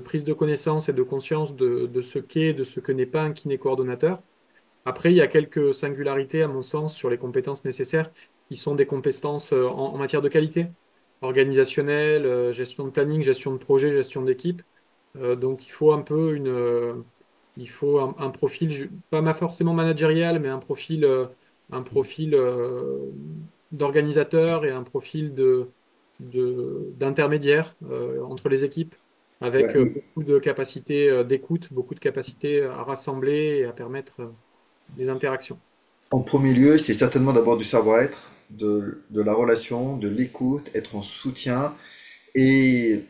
prise de connaissance et de conscience de ce qu'est et de ce que n'est pas un kiné coordonnateur. Après, il y a quelques singularités, à mon sens, sur les compétences nécessaires, qui sont des compétences en matière de qualité, organisationnelle, gestion de planning, gestion de projet, gestion d'équipe. Donc il faut un peu il faut un profil, pas forcément managérial, mais un profil d'organisateur et un profil d'intermédiaire entre les équipes, avec Ouais, beaucoup de capacités d'écoute, beaucoup de capacités à rassembler et à permettre des interactions. En premier lieu, c'est certainement d'abord du savoir-être, de la relation, de l'écoute, être en soutien. Et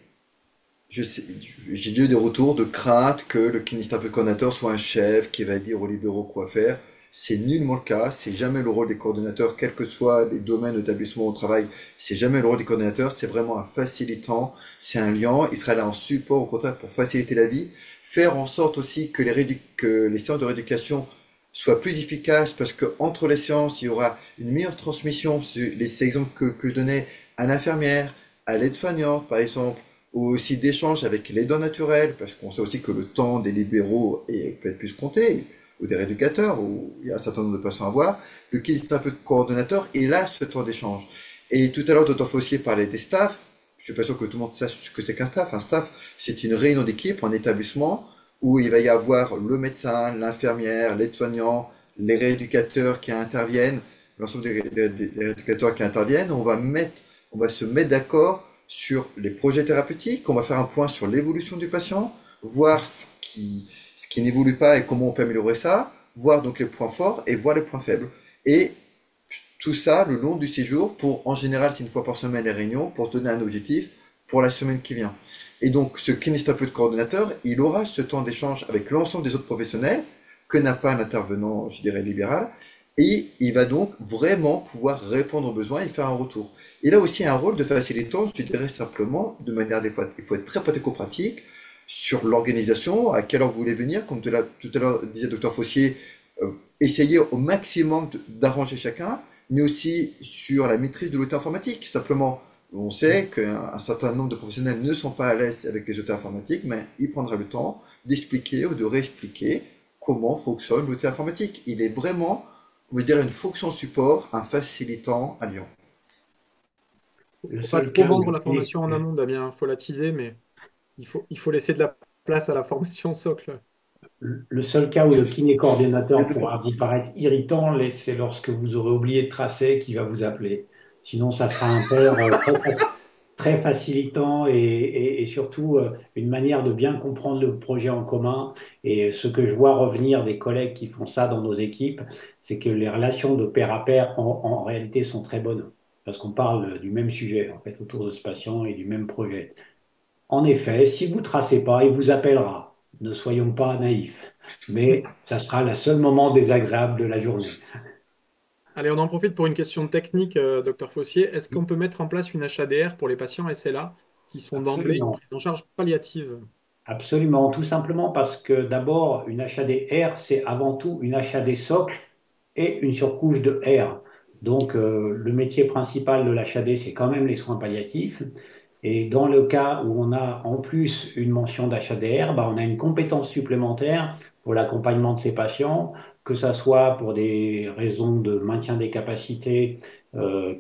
je sais- j'ai eu des retours de crainte que le kinésithérapeute coordinateur soit un chef qui va dire aux libéraux quoi faire. C'est nullement le cas, c'est jamais le rôle des coordonnateurs, quels que soient les domaines d'établissement au travail, c'est jamais le rôle des coordonnateurs, c'est vraiment un facilitant, c'est un lien, il sera là en support au contraire pour faciliter la vie, faire en sorte aussi que que les séances de rééducation soient plus efficaces parce que entre les séances, il y aura une meilleure transmission, ces exemples que je donnais à l'infirmière, à l'aide-soignante par exemple, ou aussi d'échanges avec les dons naturels, parce qu'on sait aussi que le temps des libéraux peut être plus compté, ou des rééducateurs, où il y a un certain nombre de patients à voir. Le kinésithérapeute coordonnateur, il a ce temps d'échange. Et tout à l'heure, Dr Fossier parlait des staffs. Je suis pas sûr que tout le monde sache ce que c'est qu'un staff. Un staff, c'est une réunion d'équipe en établissement où il va y avoir le médecin, l'infirmière, l'aide-soignant, les rééducateurs qui interviennent, l'ensemble des rééducateurs qui interviennent. On va se mettre d'accord sur les projets thérapeutiques, on va faire un point sur l'évolution du patient, voir ce qui n'évolue pas et comment on peut améliorer ça, voir donc les points forts et voir les points faibles. Et tout ça le long du séjour pour, en général, c'est une fois par semaine les réunions, pour se donner un objectif pour la semaine qui vient. Et donc, ce kinésithérapeute coordonnateur, il aura ce temps d'échange avec l'ensemble des autres professionnels que n'a pas un intervenant, je dirais, libéral. Et il va donc vraiment pouvoir répondre aux besoins et faire un retour. Il a aussi un rôle de facilitant, je dirais simplement, de manière des fois, il faut être très pratico-pratique sur l'organisation, à quelle heure vous voulez venir, comme tout à l'heure disait Dr Fossier, essayer au maximum d'arranger chacun, mais aussi sur la maîtrise de l'outil informatique. Simplement, on sait qu'un certain nombre de professionnels ne sont pas à l'aise avec les outils informatiques, mais il prendra le temps d'expliquer ou de réexpliquer comment fonctionne l'outil informatique. Il est vraiment, on va dire, une fonction support, un facilitant à Lyon. Le Faut pas seul trop cas où vendre le la kiné, formation en amont, Damien. Il faut la teaser, mais il faut laisser de la place à la formation socle. le seul cas où le kiné Il y a coordinateur tout à pourra vous paraître irritant, c'est lorsque vous aurez oublié de tracer qui va vous appeler. Sinon, ça sera un père très facilitant et surtout une manière de bien comprendre le projet en commun. Et ce que je vois revenir des collègues qui font ça dans nos équipes, c'est que les relations de pair à pair en réalité sont très bonnes. Parce qu'on parle du même sujet, en fait, autour de ce patient et du même projet. En effet, si vous tracez pas, il vous appellera. Ne soyons pas naïfs. Mais ça sera le seul moment désagréable de la journée. Allez, on en profite pour une question technique, docteur Fossier. Est-ce qu'on peut mettre en place une HADR pour les patients SLA qui sont d'emblée Absolument. pris en charge palliative? Absolument, tout simplement parce que d'abord, une HAD-R, c'est avant tout une HAD socle et une surcouche de R. Donc, le métier principal de l'HAD, c'est quand même les soins palliatifs. Et dans le cas où on a en plus une mention d'HADR, bah, on a une compétence supplémentaire pour l'accompagnement de ces patients, que ce soit pour des raisons de maintien des capacités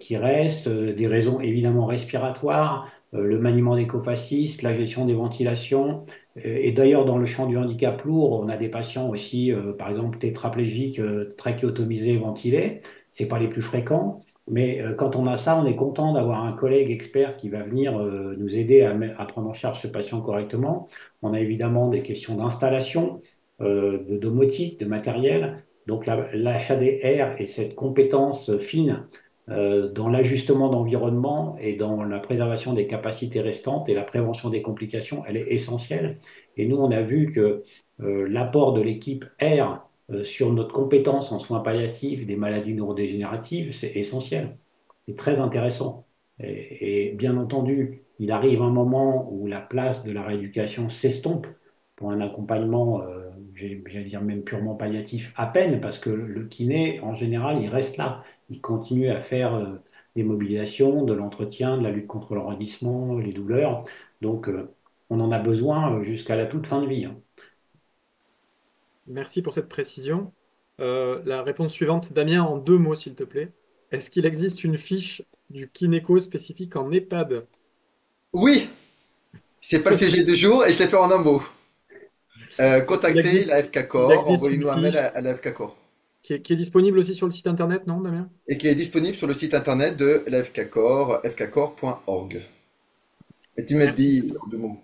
qui restent, des raisons évidemment respiratoires, le maniement des cofascistes, la gestion des ventilations. Et d'ailleurs, dans le champ du handicap lourd, on a des patients aussi, par exemple, tétraplégiques, trachéotomisés, ventilés. C'est pas les plus fréquents. Mais quand on a ça, on est content d'avoir un collègue expert qui va venir nous aider à prendre en charge ce patient correctement. On a évidemment des questions d'installation, de domotique, de matériel. Donc l'HADR et cette compétence fine dans l'ajustement d'environnement et dans la préservation des capacités restantes et la prévention des complications, elle est essentielle. Et nous, on a vu que l'apport de l'équipe R sur notre compétence en soins palliatifs des maladies neurodégénératives, c'est essentiel. C'est très intéressant. Et bien entendu, il arrive un moment où la place de la rééducation s'estompe pour un accompagnement, j'allais dire même purement palliatif, à peine, parce que le kiné, en général, il reste là. Il continue à faire des mobilisations, de l'entretien, de la lutte contre le raidissement, les douleurs. Donc, on en a besoin jusqu'à la toute fin de vie, hein. Merci pour cette précision. La réponse suivante, Damien, en 2 mots, s'il te plaît. Est-ce qu'il existe une fiche du kinéco spécifique en EHPAD Oui, c'est pas le sujet du jour et je l'ai fait en un mot. il Contactez existe, la FK il Corps, existe une envoyez-nous un mail fiche à la FK Corps. qui est disponible aussi sur le site internet, non, Damien? Et qui est disponible sur le site internet de la FK Corps, fkcorps.org. Et tu m'as Merci. dit deux mots.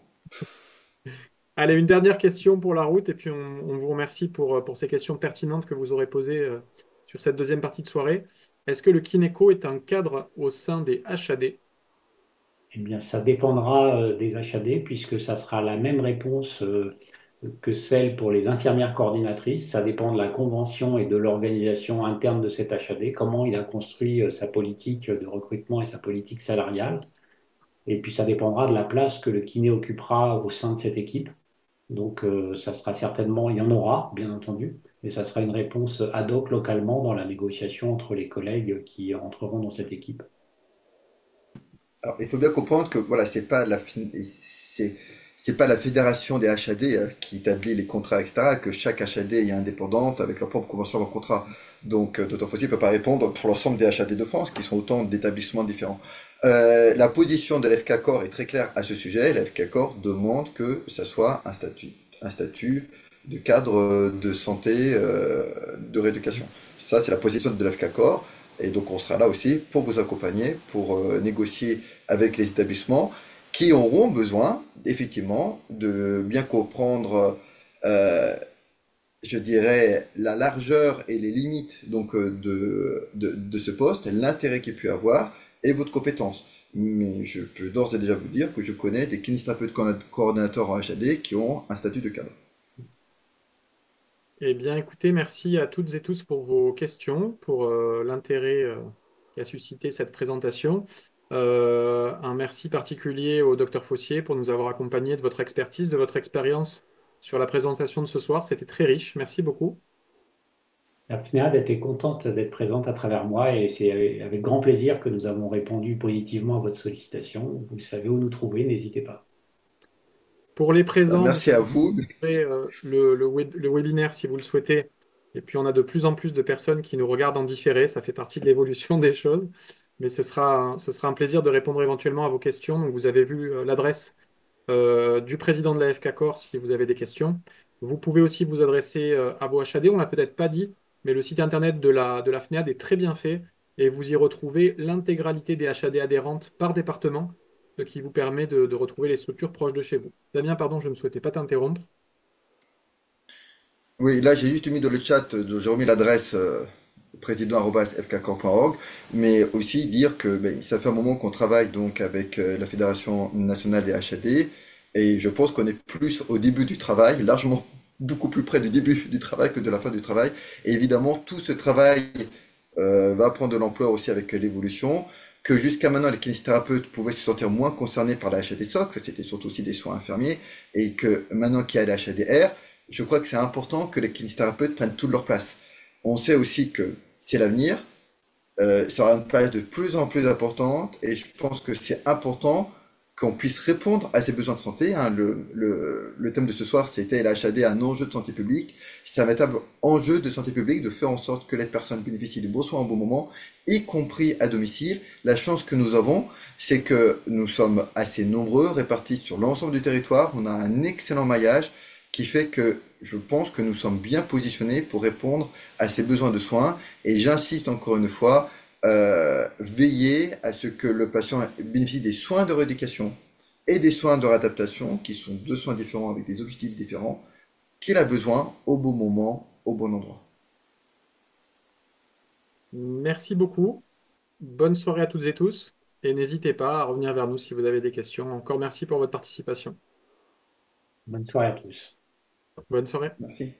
Allez, une dernière question pour la route, et puis on vous remercie pour ces questions pertinentes que vous aurez posées sur cette deuxième partie de soirée. Est-ce que le Kineco est un cadre au sein des HAD? Eh bien, ça dépendra des HAD puisque ça sera la même réponse que celle pour les infirmières coordinatrices. Ça dépend de la convention et de l'organisation interne de cet HAD, comment il a construit sa politique de recrutement et sa politique salariale. Et puis, ça dépendra de la place que le kiné occupera au sein de cette équipe. Donc, ça sera certainement, il y en aura, bien entendu, mais ça sera une réponse ad hoc localement dans la négociation entre les collègues qui entreront dans cette équipe. Alors, il faut bien comprendre que voilà, c'est pas la fédération des HAD qui établit les contrats, etc., que chaque HAD est indépendante avec leur propre convention de contrat. Donc, Dr. Fauci ne peut pas répondre pour l'ensemble des HAD de France, qui sont autant d'établissements différents. La position de l'FK Corps est très claire à ce sujet. L'FK Corps demande que ça soit un statut de cadre de santé, de rééducation. Ça, c'est la position de l'FK Corps. Et donc, on sera là aussi pour vous accompagner, pour négocier avec les établissements qui auront besoin, effectivement, de bien comprendre, euh, je dirais, la largeur et les limites donc, de ce poste, l'intérêt qu'il peut avoir et votre compétence. Mais je peux d'ores et déjà vous dire que je connais des kinésithérapeutes coordinateurs en HAD qui ont un statut de cadre. Eh bien, écoutez, merci à toutes et tous pour vos questions, pour l'intérêt qu'a suscité cette présentation. Un merci particulier au docteur Fossier pour nous avoir accompagnés de votre expertise, de votre expérience sur la présentation de ce soir. C'était très riche. Merci beaucoup. La FNEAD était contente d'être présente à travers moi et c'est avec grand plaisir que nous avons répondu positivement à votre sollicitation. Vous savez où nous trouver, n'hésitez pas. Pour les présents, vous Merci à vous. enregistrez, le webinaire si vous le souhaitez. Et puis, on a de plus en plus de personnes qui nous regardent en différé. Ça fait partie de l'évolution des choses. Mais ce sera un plaisir de répondre éventuellement à vos questions. Donc, vous avez vu l'adresse du président de la FK Corps si vous avez des questions. Vous pouvez aussi vous adresser à vos HAD. On ne l'a peut-être pas dit, mais le site internet de la FNEAD est très bien fait. Et vous y retrouvez l'intégralité des HAD adhérentes par département, ce qui vous permet de retrouver les structures proches de chez vous. Damien, pardon, je ne souhaitais pas t'interrompre. Oui, là j'ai juste mis dans le chat, j'ai remis l'adresse président@fkcorp.org, mais aussi dire que ben, ça fait un moment qu'on travaille donc avec la Fédération nationale des HAD, et je pense qu'on est plus au début du travail, largement beaucoup plus près du début du travail que de la fin du travail. Et évidemment, tout ce travail va prendre de l'ampleur aussi avec l'évolution, que jusqu'à maintenant les kinésithérapeutes pouvaient se sentir moins concernés par la HAD-SOC, c'était surtout aussi des soins infirmiers, et que maintenant qu'il y a la HADR, je crois que c'est important que les kinésithérapeutes prennent toute leur place. On sait aussi que c'est l'avenir, ça aura une place de plus en plus importante, et je pense que c'est important qu'on puisse répondre à ces besoins de santé, hein. Le thème de ce soir, c'était l'HAD, un enjeu de santé publique. C'est un véritable enjeu de santé publique de faire en sorte que les personnes bénéficient de bons soins au bon moment, y compris à domicile. La chance que nous avons, c'est que nous sommes assez nombreux, répartis sur l'ensemble du territoire. On a un excellent maillage qui fait que je pense que nous sommes bien positionnés pour répondre à ces besoins de soins. Et j'insiste encore une fois, veiller à ce que le patient bénéficie des soins de rééducation et des soins de réadaptation, qui sont deux soins différents avec des objectifs différents, qu'il a besoin au bon moment, au bon endroit. Merci beaucoup. Bonne soirée à toutes et tous. Et n'hésitez pas à revenir vers nous si vous avez des questions. Encore merci pour votre participation. Bonne soirée à tous. Bonne soirée. Merci.